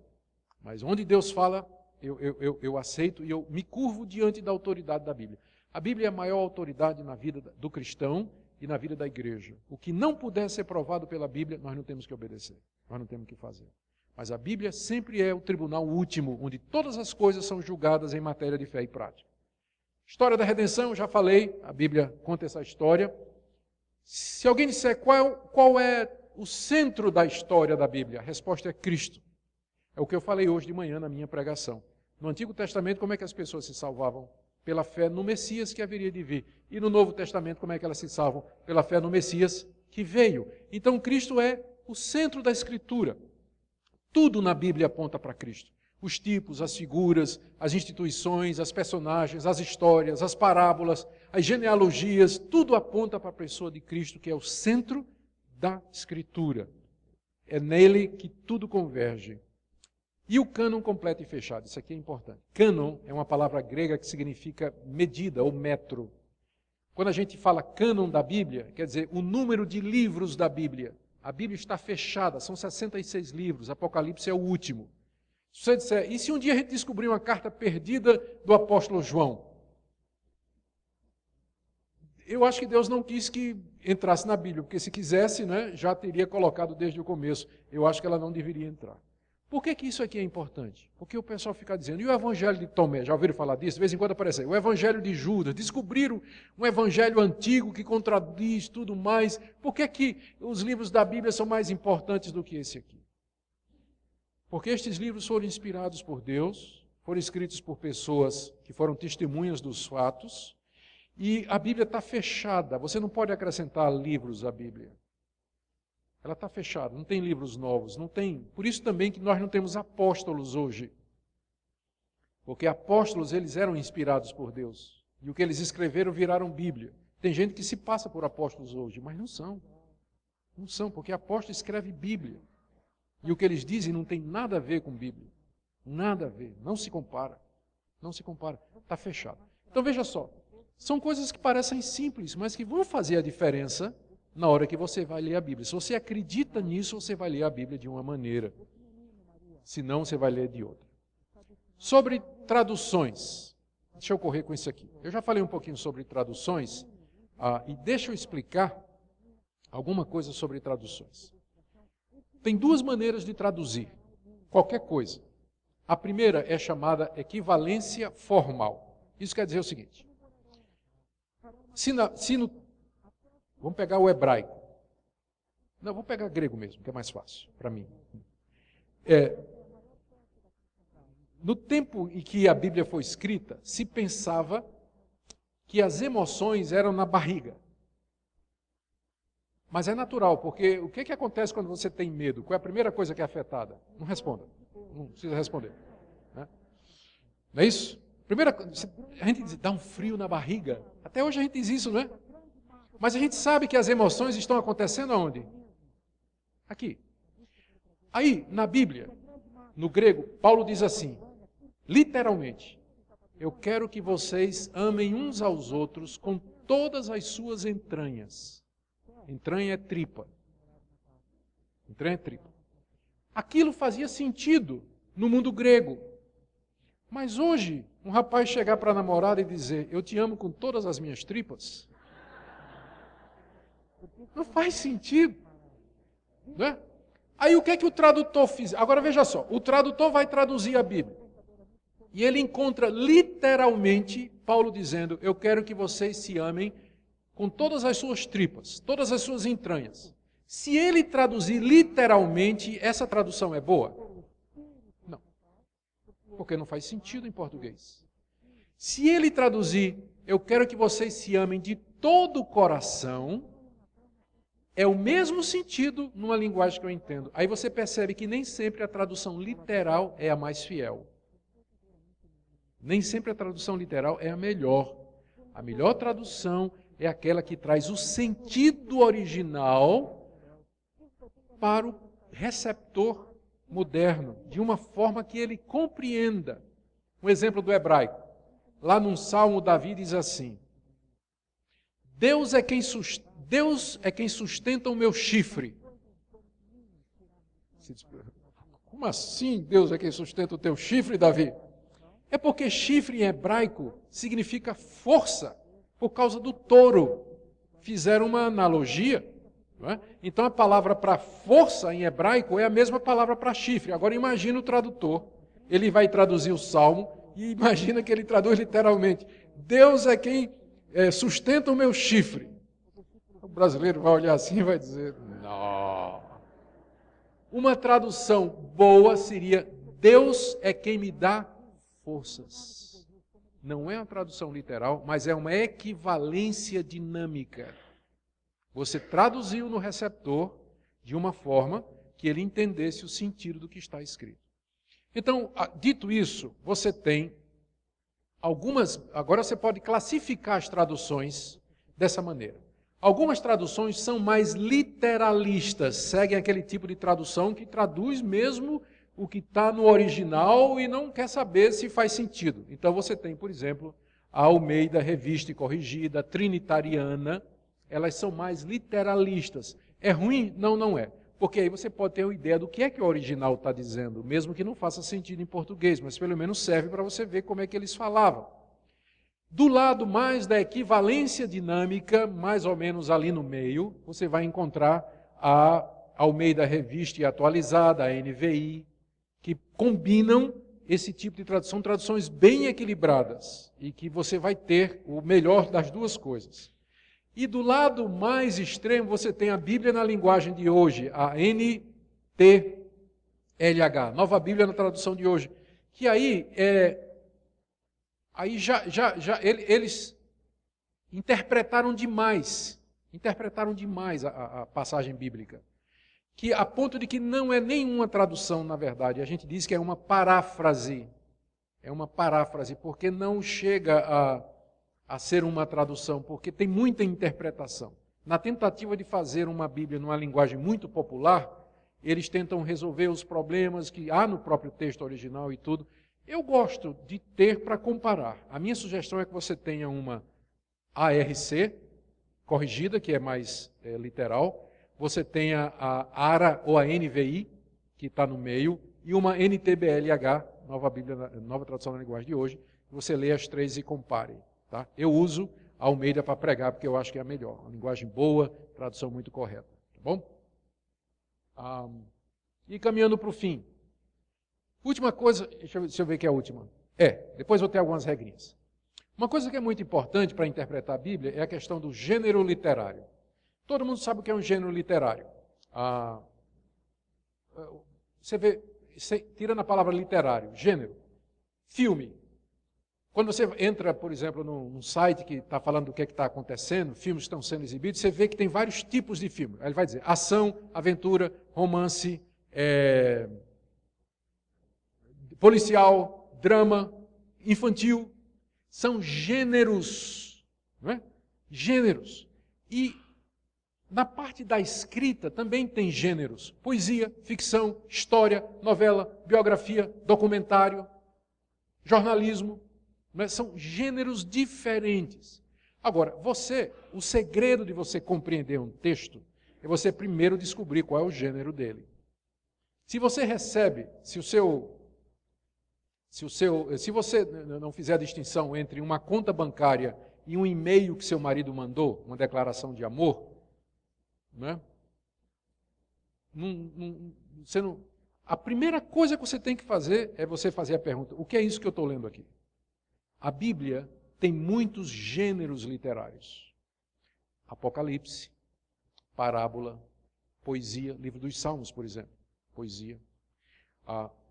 Mas onde Deus fala, eu aceito e eu me curvo diante da autoridade da Bíblia. A Bíblia é a maior autoridade na vida do cristão e na vida da igreja. O que não puder ser provado pela Bíblia, nós não temos que obedecer, nós não temos que fazer. Mas a Bíblia sempre é o tribunal último, onde todas as coisas são julgadas em matéria de fé e prática. História da redenção, já falei, a Bíblia conta essa história. Se alguém disser qual é o centro da história da Bíblia, a resposta é Cristo. É o que eu falei hoje de manhã na minha pregação. No Antigo Testamento, como é que as pessoas se salvavam? Pela fé no Messias que haveria de vir. E no Novo Testamento, como é que elas se salvam? Pela fé no Messias que veio. Então, Cristo é o centro da Escritura. Tudo na Bíblia aponta para Cristo. Os tipos, as figuras, as instituições, as personagens, as histórias, as parábolas, as genealogias, tudo aponta para a pessoa de Cristo, que é o centro da Escritura. É nele que tudo converge. E o cânon completo e fechado, isso aqui é importante. Cânon é uma palavra grega que significa medida ou metro. Quando a gente fala cânon da Bíblia, quer dizer, o número de livros da Bíblia. A Bíblia está fechada, são 66 livros, Apocalipse é o último. Se você disser, e se um dia a gente descobrir uma carta perdida do apóstolo João? Eu acho que Deus não quis que entrasse na Bíblia, porque se quisesse, né, já teria colocado desde o começo. Eu acho que ela não deveria entrar. Por que isso aqui é importante? Porque o pessoal fica dizendo, e o evangelho de Tomé? Já ouviram falar disso? De vez em quando aparece aí. O evangelho de Judas. Descobriram um evangelho antigo que contradiz tudo mais. Por que os livros da Bíblia são mais importantes do que esse aqui? Porque estes livros foram inspirados por Deus, foram escritos por pessoas que foram testemunhas dos fatos, e a Bíblia está fechada. Você não pode acrescentar livros à Bíblia. Ela está fechada, não tem livros novos, não tem. Por isso também que nós não temos apóstolos hoje. Porque apóstolos, eles eram inspirados por Deus. E o que eles escreveram viraram Bíblia. Tem gente que se passa por apóstolos hoje, mas não são. Não são, porque apóstolo escreve Bíblia. E o que eles dizem não tem nada a ver com Bíblia. Nada a ver, não se compara. Não se compara, está fechado. Então veja só, são coisas que parecem simples, mas que vão fazer a diferença na hora que você vai ler a Bíblia. Se você acredita nisso, você vai ler a Bíblia de uma maneira. Se não, você vai ler de outra. Sobre traduções. Deixa eu correr com isso aqui. Eu já falei um pouquinho sobre traduções, e deixa eu explicar alguma coisa sobre traduções. Tem duas maneiras de traduzir qualquer coisa. A primeira é chamada equivalência formal. Isso quer dizer o seguinte. Vamos pegar o hebraico. Não, vou pegar grego mesmo, que é mais fácil para mim. No tempo em que a Bíblia foi escrita, se pensava que as emoções eram na barriga. Mas é natural, porque o que acontece quando você tem medo? Qual é a primeira coisa que é afetada? Não responda. Não precisa responder. Né? Não é isso? A gente diz, dá um frio na barriga. Até hoje a gente diz isso, não é? Mas a gente sabe que as emoções estão acontecendo aonde? Aqui. Aí, na Bíblia, no grego, Paulo diz assim, literalmente, eu quero que vocês amem uns aos outros com todas as suas entranhas. Entranha é tripa. Entranha é tripa. Aquilo fazia sentido no mundo grego. Mas hoje, um rapaz chegar para a namorada e dizer, eu te amo com todas as minhas tripas, não faz sentido. Né? Aí o que é que o tradutor fez? Agora veja só, o tradutor vai traduzir a Bíblia. E ele encontra literalmente Paulo dizendo, eu quero que vocês se amem com todas as suas tripas, todas as suas entranhas. Se ele traduzir literalmente, essa tradução é boa? Não. Porque não faz sentido em português. Se ele traduzir, eu quero que vocês se amem de todo o coração, é o mesmo sentido numa linguagem que eu entendo. Aí você percebe que nem sempre a tradução literal é a mais fiel. Nem sempre a tradução literal é a melhor. A melhor tradução é aquela que traz o sentido original para o receptor moderno, de uma forma que ele compreenda. Um exemplo do hebraico. Lá num salmo, Davi diz assim, Deus é quem sustenta o meu chifre. Como assim Deus é quem sustenta o teu chifre, Davi? É porque chifre em hebraico significa força, por causa do touro. Fizeram uma analogia. Não é? Então a palavra para força em hebraico é a mesma palavra para chifre. Agora imagina o tradutor. Ele vai traduzir o salmo e imagina que ele traduz literalmente. Deus é quem sustenta o meu chifre. O brasileiro vai olhar assim e vai dizer, não. Uma tradução boa seria, Deus é quem me dá forças. Não é uma tradução literal, mas é uma equivalência dinâmica. Você traduziu no receptor de uma forma que ele entendesse o sentido do que está escrito. Então, dito isso, você tem algumas... Agora você pode classificar as traduções dessa maneira. Algumas traduções são mais literalistas, seguem aquele tipo de tradução que traduz mesmo o que está no original e não quer saber se faz sentido. Então você tem, por exemplo, a Almeida Revista e Corrigida, a Trinitariana, elas são mais literalistas. É ruim? Não, não é. Porque aí você pode ter uma ideia do que é que o original está dizendo, mesmo que não faça sentido em português, mas pelo menos serve para você ver como é que eles falavam. Do lado mais da equivalência dinâmica, mais ou menos ali no meio, você vai encontrar a Almeida Revista e Atualizada, a NVI, que combinam esse tipo de tradução, traduções bem equilibradas, e que você vai ter o melhor das duas coisas. E do lado mais extremo, você tem a Bíblia na linguagem de hoje, a NTLH, Nova Bíblia na tradução de hoje, que aí eles interpretaram demais a passagem bíblica, que a ponto de que não é nenhuma tradução, na verdade, a gente diz que é uma paráfrase, porque não chega a ser uma tradução, porque tem muita interpretação. Na tentativa de fazer uma Bíblia numa linguagem muito popular, eles tentam resolver os problemas que há no próprio texto original e tudo. Eu gosto de ter para comparar. A minha sugestão é que você tenha uma ARC corrigida, que é mais literal, você tenha a ARA ou a NVI, que está no meio, e uma NTBLH, Nova Tradução da Linguagem de hoje, você lê as três e compare. Tá? Eu uso a Almeida para pregar, porque eu acho que é a melhor. Uma linguagem boa, tradução muito correta. Tá bom? E caminhando para o fim. Última coisa, deixa eu ver que é a última. Depois vou ter algumas regrinhas. Uma coisa que é muito importante para interpretar a Bíblia é a questão do gênero literário. Todo mundo sabe o que é um gênero literário. Você vê, tirando a palavra literário, gênero, filme. Quando você entra, por exemplo, num site que está falando do que está acontecendo, filmes estão sendo exibidos, você vê que tem vários tipos de filme. Aí ele vai dizer ação, aventura, romance, policial, drama, infantil. São gêneros, não é? Gêneros. E na parte da escrita também tem gêneros. Poesia, ficção, história, novela, biografia, documentário, jornalismo. São gêneros diferentes. Agora, o segredo de você compreender um texto é você primeiro descobrir qual é o gênero dele. Se você recebe, se você não fizer a distinção entre uma conta bancária e um e-mail que seu marido mandou, uma declaração de amor, né? A primeira coisa que você tem que fazer é você fazer a pergunta: o que é isso que eu estou lendo aqui? A Bíblia tem muitos gêneros literários. Apocalipse, parábola, poesia, livro dos Salmos, por exemplo, poesia.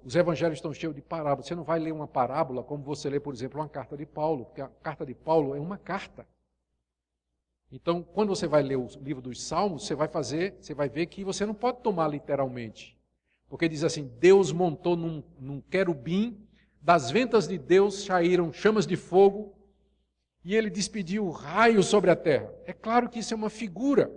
Os evangelhos estão cheios de parábolas. Você não vai ler uma parábola como você lê, por exemplo, uma carta de Paulo, porque a carta de Paulo é uma carta. Então, quando você vai ler o livro dos Salmos, você vai ver que você não pode tomar literalmente. Porque diz assim: Deus montou num querubim, das ventas de Deus saíram chamas de fogo e ele despediu raios sobre a terra. É claro que isso é uma figura.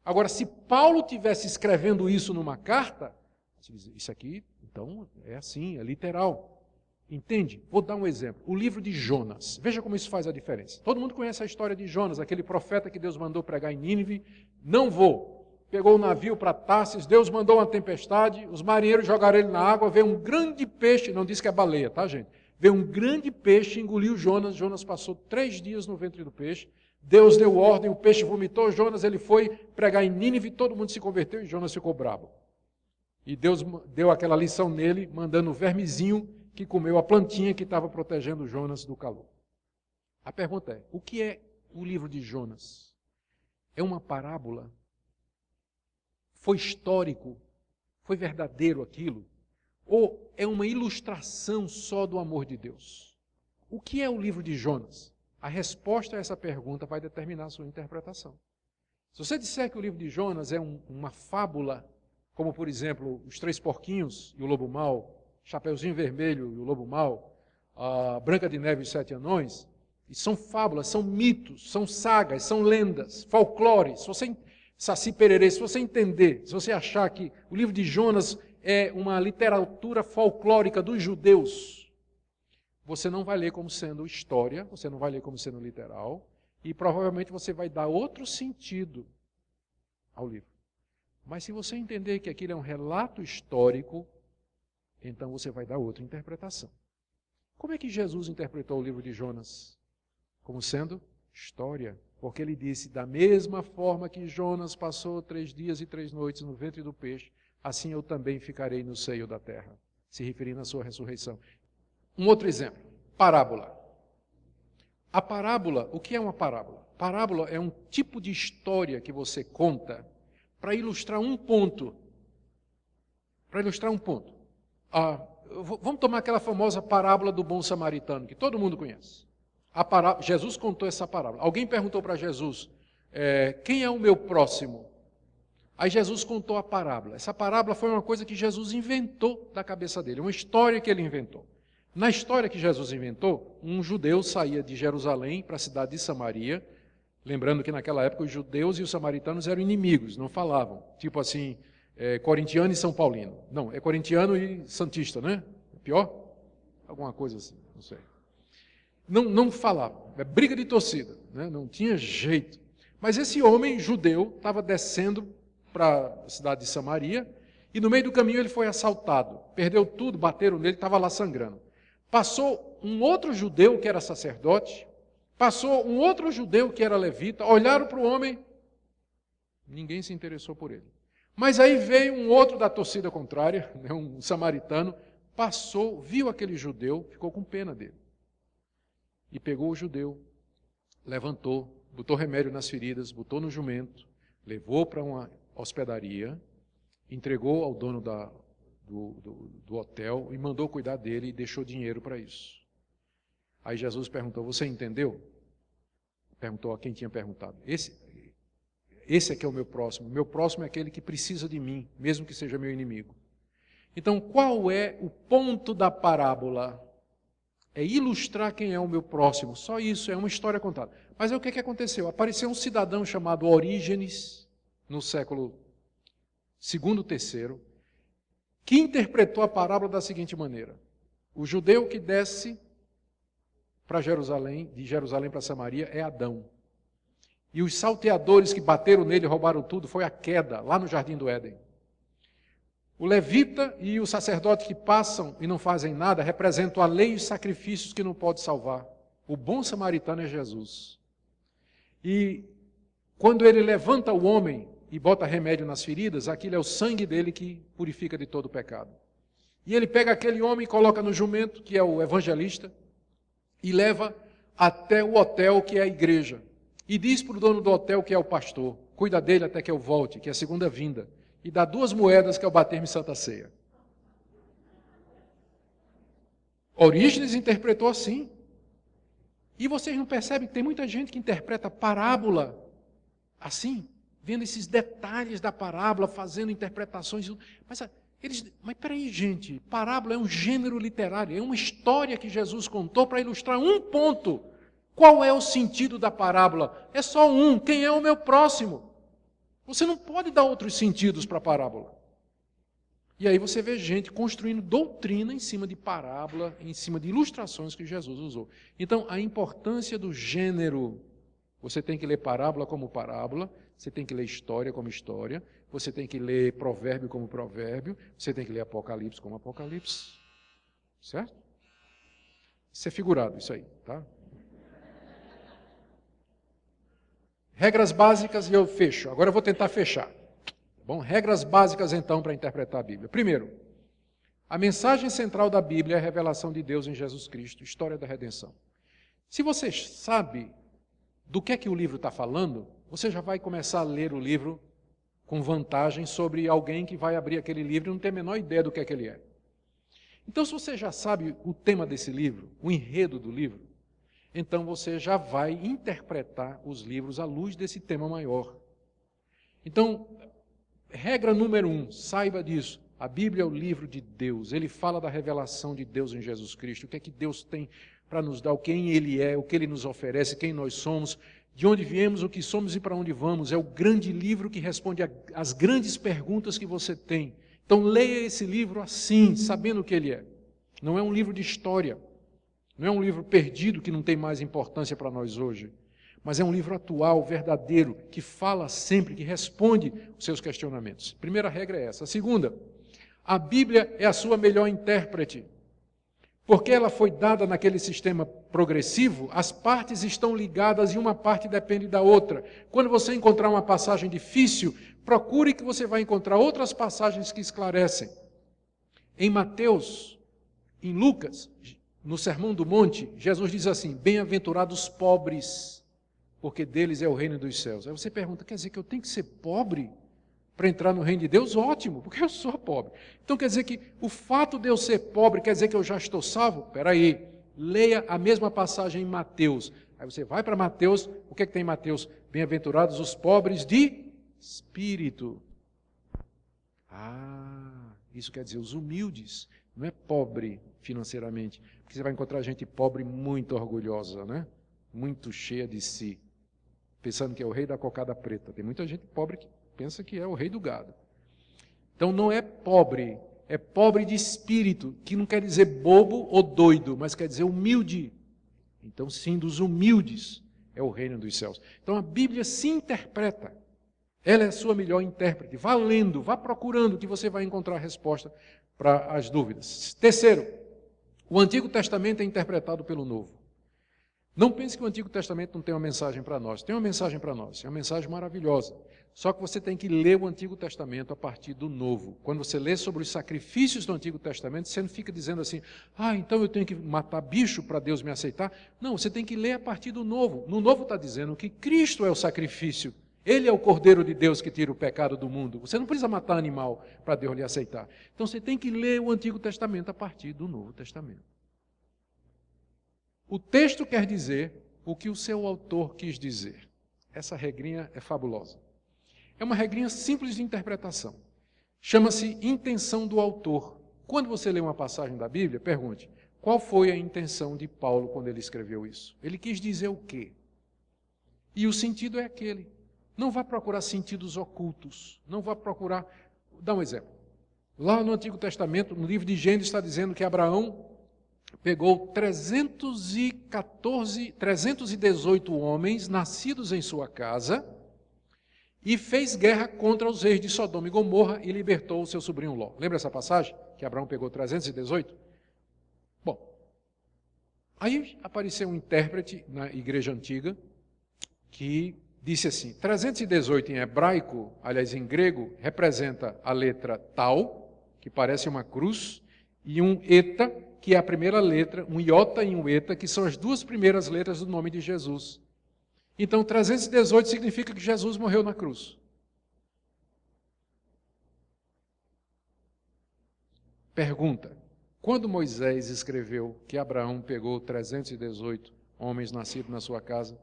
Agora, se Paulo tivesse escrevendo isso numa carta, você diz, isso aqui, então, é assim, é literal. Entende? Vou dar um exemplo. O livro de Jonas. Veja como isso faz a diferença. Todo mundo conhece a história de Jonas, aquele profeta que Deus mandou pregar em Nínive. Não vou. Pegou o navio para Tarsis, Deus mandou uma tempestade, os marinheiros jogaram ele na água, veio um grande peixe, não diz que é baleia, tá, gente? Veio um grande peixe, engoliu Jonas, Jonas passou 3 dias no ventre do peixe, Deus deu ordem, o peixe vomitou Jonas, ele foi pregar em Nínive, todo mundo se converteu e Jonas ficou bravo. E Deus deu aquela lição nele, mandando o vermezinho que comeu a plantinha que estava protegendo Jonas do calor. A pergunta é, o que é o livro de Jonas? É uma parábola? Foi histórico? Foi verdadeiro aquilo? Ou é uma ilustração só do amor de Deus? O que é o livro de Jonas? A resposta a essa pergunta vai determinar a sua interpretação. Se você disser que o livro de Jonas é uma fábula, como por exemplo, Os Três Porquinhos e o Lobo Mau, Chapeuzinho Vermelho e o Lobo Mau, a Branca de Neve e os Sete Anões, e são fábulas, são mitos, são sagas, são lendas, folclore. Saci Pererê, se você entender, se você achar que o livro de Jonas é uma literatura folclórica dos judeus, você não vai ler como sendo história, você não vai ler como sendo literal, e provavelmente você vai dar outro sentido ao livro. Mas se você entender que aquilo é um relato histórico, então você vai dar outra interpretação. Como é que Jesus interpretou o livro de Jonas? Como sendo história. Porque ele disse, da mesma forma que Jonas passou 3 dias e 3 noites no ventre do peixe, assim eu também ficarei no seio da terra. Se referindo à sua ressurreição. Um outro exemplo, parábola. A parábola, o que é uma parábola? Parábola é um tipo de história que você conta para ilustrar um ponto. Para ilustrar um ponto. Vamos tomar aquela famosa parábola do bom samaritano, que todo mundo conhece. Jesus contou essa parábola. Alguém perguntou para Jesus, quem é o meu próximo? Aí Jesus contou a parábola. Essa parábola foi uma coisa que Jesus inventou da cabeça dele, uma história que ele inventou. Na história que Jesus inventou, um judeu saía de Jerusalém para a cidade de Samaria, lembrando que naquela época os judeus e os samaritanos eram inimigos, não falavam. Tipo assim, corintiano e São Paulino. Não, é corintiano e santista, né? É pior? Alguma coisa assim, não sei. Não falavam, é briga de torcida, né? Não tinha jeito. Mas esse homem judeu estava descendo para a cidade de Samaria e no meio do caminho ele foi assaltado, perdeu tudo, bateram nele, estava lá sangrando. Passou um outro judeu que era sacerdote, passou um outro judeu que era levita, olharam para o homem, ninguém se interessou por ele. Mas aí veio um outro da torcida contrária, um samaritano, passou, viu aquele judeu, ficou com pena dele. E pegou o judeu, levantou, botou remédio nas feridas, botou no jumento, levou para uma hospedaria, entregou ao dono do hotel e mandou cuidar dele e deixou dinheiro para isso. Aí Jesus perguntou, você entendeu? Perguntou a quem tinha perguntado. Esse é que é o meu próximo. O meu próximo é aquele que precisa de mim, mesmo que seja meu inimigo. Então, qual é o ponto da parábola? É ilustrar quem é o meu próximo. Só isso, é uma história contada. Mas o que aconteceu? Apareceu um cidadão chamado Orígenes, no século II, III, que interpretou a parábola da seguinte maneira. O judeu que desce para Jerusalém, de Jerusalém para Samaria, é Adão. E os salteadores que bateram nele e roubaram tudo foi a queda, lá no Jardim do Éden. O levita e o sacerdote que passam e não fazem nada representam a lei e os sacrifícios que não pode salvar. O bom samaritano é Jesus. E quando ele levanta o homem e bota remédio nas feridas, aquilo é o sangue dele que purifica de todo o pecado. E ele pega aquele homem e coloca no jumento, que é o evangelista, e leva até o hotel, que é a igreja. E diz para o dono do hotel, que é o pastor, cuida dele até que eu volte, que é a segunda vinda. E dá 2 moedas, que é o bater-me Santa Ceia. Orígenes interpretou assim. E vocês não percebem que tem muita gente que interpreta parábola assim, vendo esses detalhes da parábola, fazendo interpretações. Mas peraí, gente, parábola é um gênero literário, é uma história que Jesus contou para ilustrar um ponto. Qual é o sentido da parábola? É só um, quem é o meu próximo? Você não pode dar outros sentidos para a parábola. E aí você vê gente construindo doutrina em cima de parábola, em cima de ilustrações que Jesus usou. Então, a importância do gênero. Você tem que ler parábola como parábola, você tem que ler história como história, você tem que ler provérbio como provérbio, você tem que ler Apocalipse como Apocalipse. Certo? Isso é figurado, isso aí, tá? Regras básicas e eu fecho. Agora eu vou tentar fechar. Bom, regras básicas então para interpretar a Bíblia. Primeiro, a mensagem central da Bíblia é a revelação de Deus em Jesus Cristo, história da redenção. Se você sabe do que é que o livro está falando, você já vai começar a ler o livro com vantagem sobre alguém que vai abrir aquele livro e não tem a menor ideia do que é que ele é. Então, se você já sabe o tema desse livro, o enredo do livro, então você já vai interpretar os livros à luz desse tema maior. Então, regra número 1, saiba disso. A Bíblia é o livro de Deus. Ele fala da revelação de Deus em Jesus Cristo. O que é que Deus tem para nos dar, quem Ele é, o que Ele nos oferece, quem nós somos, de onde viemos, o que somos e para onde vamos. É o grande livro que responde às grandes perguntas que você tem. Então, leia esse livro assim, sabendo o que ele é. Não é um livro de história. Não é um livro perdido que não tem mais importância para nós hoje, mas é um livro atual, verdadeiro, que fala sempre, que responde os seus questionamentos. Primeira regra é essa. A segunda, a Bíblia é a sua melhor intérprete. Porque ela foi dada naquele sistema progressivo, as partes estão ligadas e uma parte depende da outra. Quando você encontrar uma passagem difícil, procure que você vai encontrar outras passagens que esclarecem. Em Mateus, em Lucas, no Sermão do Monte, Jesus diz assim: bem-aventurados os pobres, porque deles é o reino dos céus. Aí você pergunta, quer dizer que eu tenho que ser pobre para entrar no reino de Deus? Ótimo, porque eu sou pobre. Então quer dizer que o fato de eu ser pobre quer dizer que eu já estou salvo? Espera aí, leia a mesma passagem em Mateus. Aí você vai para Mateus, o que é que tem em Mateus? Bem-aventurados os pobres de espírito. Isso quer dizer os humildes, não é pobre financeiramente, porque você vai encontrar gente pobre muito orgulhosa, né? Muito cheia de si, pensando que é o rei da cocada preta. Tem muita gente pobre que pensa que é o rei do gado. Então não é pobre de espírito, que não quer dizer bobo ou doido, mas quer dizer humilde. Então sim, dos humildes é o reino dos céus. Então a Bíblia se interpreta. Ela é a sua melhor intérprete. Vá lendo, vá procurando que você vai encontrar a resposta para as dúvidas. Terceiro, o Antigo Testamento é interpretado pelo Novo. Não pense que o Antigo Testamento não tem uma mensagem para nós. Tem uma mensagem para nós, é uma mensagem maravilhosa. Só que você tem que ler o Antigo Testamento a partir do Novo. Quando você lê sobre os sacrifícios do Antigo Testamento, você não fica dizendo assim, então eu tenho que matar bicho para Deus me aceitar. Não, você tem que ler a partir do Novo. No Novo está dizendo que Cristo é o sacrifício. Ele é o Cordeiro de Deus que tira o pecado do mundo. Você não precisa matar animal para Deus lhe aceitar. Então você tem que ler o Antigo Testamento a partir do Novo Testamento. O texto quer dizer o que o seu autor quis dizer. Essa regrinha é fabulosa. É uma regrinha simples de interpretação. Chama-se intenção do autor. Quando você lê uma passagem da Bíblia, pergunte, qual foi a intenção de Paulo quando ele escreveu isso? Ele quis dizer o quê? E o sentido é aquele. Não vá procurar sentidos ocultos. Não vá procurar... Dá um exemplo. Lá no Antigo Testamento, no livro de Gênesis, está dizendo que Abraão pegou 318 homens nascidos em sua casa e fez guerra contra os reis de Sodoma e Gomorra e libertou o seu sobrinho Ló. Lembra essa passagem? Que Abraão pegou 318? Bom, aí apareceu um intérprete na igreja antiga que disse assim, 318 em hebraico, aliás em grego, representa a letra Tau, que parece uma cruz, e um eta, que é a primeira letra, um iota e um eta, que são as duas primeiras letras do nome de Jesus. Então 318 significa que Jesus morreu na cruz. Pergunta, quando Moisés escreveu que Abraão pegou 318 homens nascidos na sua casa,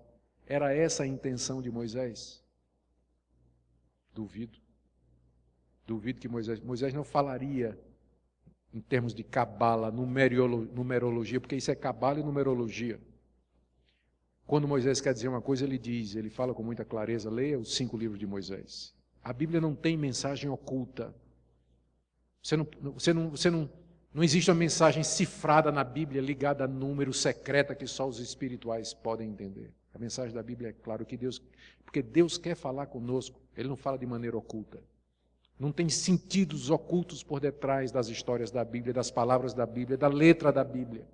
era essa a intenção de Moisés? Duvido. Duvido que Moisés não falaria em termos de cabala, numerologia, porque isso é cabala e numerologia. Quando Moisés quer dizer uma coisa, ele fala com muita clareza, leia os 5 livros de Moisés. A Bíblia não tem mensagem oculta. Não existe uma mensagem cifrada na Bíblia, ligada a número secreta que só os espirituais podem entender. A mensagem da Bíblia é claro que porque Deus quer falar conosco, Ele não fala de maneira oculta. Não tem sentidos ocultos por detrás das histórias da Bíblia, das palavras da Bíblia, da letra da Bíblia.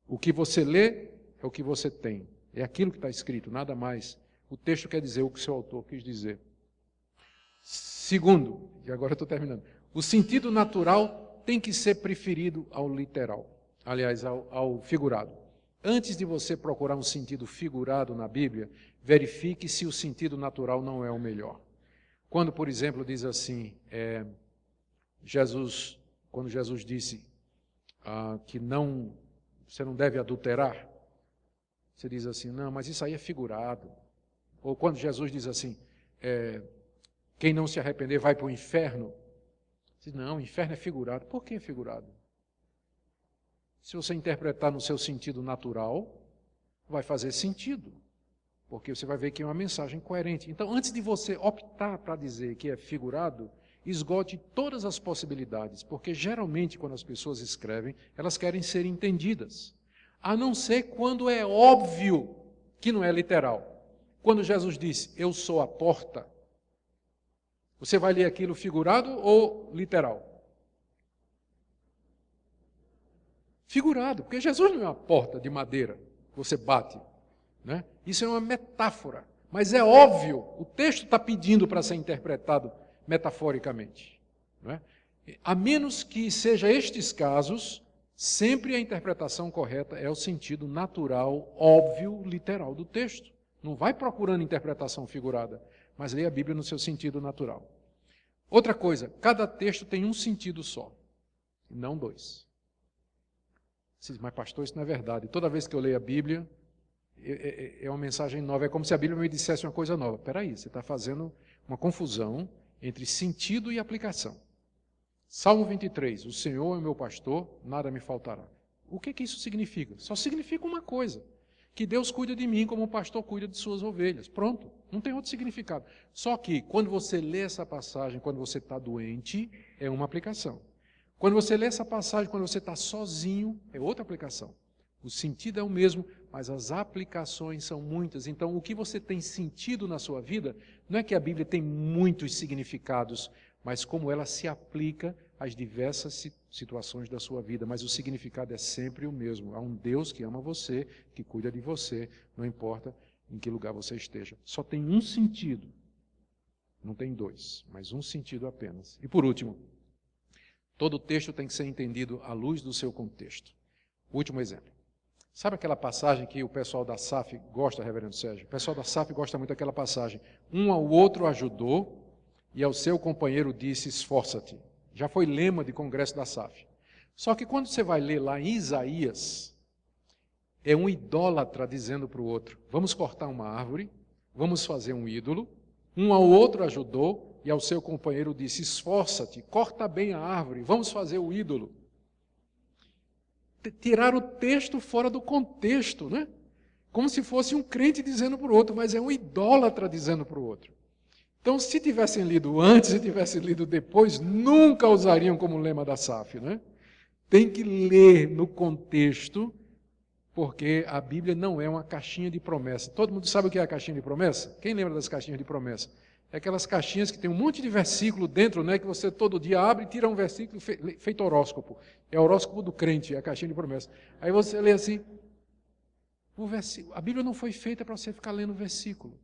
O que você lê é o que você tem. É aquilo que está escrito, nada mais. O texto quer dizer o que o seu autor quis dizer. Segundo, e agora eu estou terminando, o sentido natural tem que ser preferido ao literal, aliás, ao figurado. Antes de você procurar um sentido figurado na Bíblia, verifique se o sentido natural não é o melhor. Quando, por exemplo, diz assim, quando Jesus disse que você não deve adulterar, você diz assim, não, mas isso aí é figurado. Ou quando Jesus diz assim, quem não se arrepender vai para o inferno, você diz, não, o inferno é figurado. Por que é figurado? Se você interpretar no seu sentido natural, vai fazer sentido, porque você vai ver que é uma mensagem coerente. Então, antes de você optar para dizer que é figurado, esgote todas as possibilidades, porque geralmente quando as pessoas escrevem, elas querem ser entendidas, a não ser quando é óbvio que não é literal. Quando Jesus disse, eu sou a porta, você vai ler aquilo figurado ou literal? Figurado, porque Jesus não é uma porta de madeira que você bate, né? Isso é uma metáfora, mas é óbvio, o texto está pedindo para ser interpretado metaforicamente, não é? A menos que seja estes casos, sempre a interpretação correta é o sentido natural, óbvio, literal do texto. Não vai procurando interpretação figurada, mas leia a Bíblia no seu sentido natural. Outra coisa, cada texto tem um sentido só, não dois. Você diz, mas pastor, isso não é verdade. Toda vez que eu leio a Bíblia, é uma mensagem nova. É como se a Bíblia me dissesse uma coisa nova. Espera aí, você está fazendo uma confusão entre sentido e aplicação. Salmo 23, o Senhor é meu pastor, nada me faltará. O que isso significa? Só significa uma coisa, que Deus cuida de mim como o pastor cuida de suas ovelhas. Pronto, não tem outro significado. Só que, quando você lê essa passagem, quando você está doente, é uma aplicação. Quando você lê essa passagem, quando você está sozinho, é outra aplicação. O sentido é o mesmo, mas as aplicações são muitas. Então, o que você tem sentido na sua vida, não é que a Bíblia tem muitos significados, mas como ela se aplica às diversas situações da sua vida. Mas o significado é sempre o mesmo. Há um Deus que ama você, que cuida de você, não importa em que lugar você esteja. Só tem um sentido. Não tem dois, mas um sentido apenas. E por último, todo texto tem que ser entendido à luz do seu contexto. Último exemplo. Sabe aquela passagem que o pessoal da SAF gosta, reverendo Sérgio? O pessoal da SAF gosta muito daquela passagem. Um ao outro ajudou e ao seu companheiro disse, esforça-te. Já foi lema de congresso da SAF. Só que quando você vai ler lá em Isaías, é um idólatra dizendo para o outro, vamos cortar uma árvore, vamos fazer um ídolo. Um ao outro ajudou e ao seu companheiro disse, esforça-te, corta bem a árvore, vamos fazer o ídolo. Tirar o texto fora do contexto, né? Como se fosse um crente dizendo para o outro, mas é um idólatra dizendo para o outro. Então, se tivessem lido antes e tivessem lido depois, nunca usariam como lema da SAF, né? Tem que ler no contexto, porque a Bíblia não é uma caixinha de promessa. Todo mundo sabe o que é a caixinha de promessa? Quem lembra das caixinhas de promessa? É aquelas caixinhas que tem um monte de versículo dentro, né, que você todo dia abre e tira um versículo feito horóscopo. É o horóscopo do crente, é a caixinha de promessa. Aí você lê assim, a Bíblia não foi feita para você ficar lendo o versículo.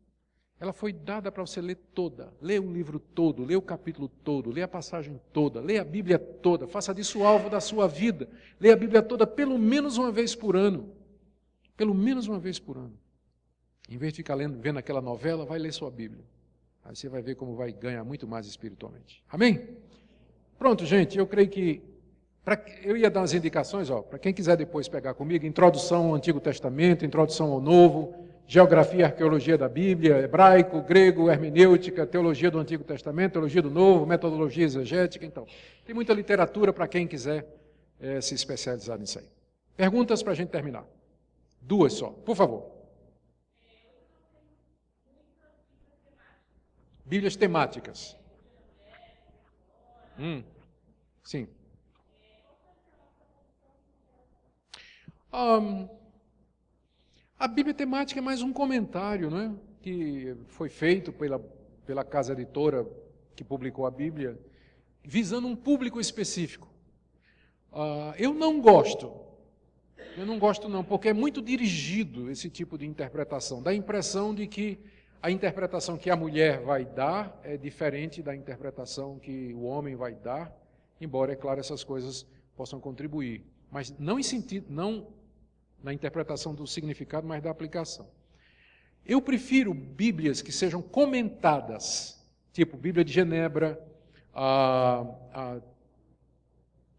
Ela foi dada para você ler toda. Lê o livro todo, lê o capítulo todo, lê a passagem toda, lê a Bíblia toda, faça disso o alvo da sua vida. Lê a Bíblia toda pelo menos uma vez por ano. Pelo menos uma vez por ano. Em vez de ficar vendo aquela novela, vai ler sua Bíblia. Aí você vai ver como vai ganhar muito mais espiritualmente. Amém? Pronto, gente, eu creio que... eu ia dar umas indicações, para quem quiser depois pegar comigo, introdução ao Antigo Testamento, introdução ao Novo, geografia e arqueologia da Bíblia, hebraico, grego, hermenêutica, teologia do Antigo Testamento, teologia do Novo, metodologia exegética, então. Tem muita literatura para quem quiser se especializar nisso aí. Perguntas para a gente terminar. 2 só, por favor. Bíblias temáticas. Sim. A Bíblia temática é mais um comentário, né, que foi feito pela casa editora que publicou a Bíblia, visando um público específico. Eu não gosto não, porque é muito dirigido esse tipo de interpretação. Dá a impressão de que a interpretação que a mulher vai dar é diferente da interpretação que o homem vai dar, embora, é claro, essas coisas possam contribuir. Mas não na interpretação do significado, mas da aplicação. Eu prefiro Bíblias que sejam comentadas, tipo Bíblia de Genebra,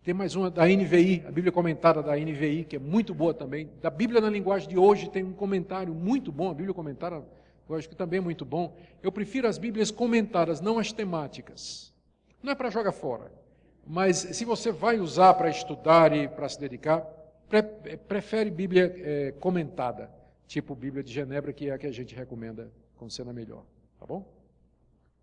tem mais uma da NVI, a Bíblia comentada da NVI, que é muito boa também. Da Bíblia na linguagem de hoje tem um comentário muito bom, a Bíblia comentada, eu acho que também é muito bom. Eu prefiro as Bíblias comentadas, não as temáticas. Não é para jogar fora, mas se você vai usar para estudar e para se dedicar, prefere Bíblia comentada, tipo Bíblia de Genebra, que é a que a gente recomenda como sendo a melhor, tá bom?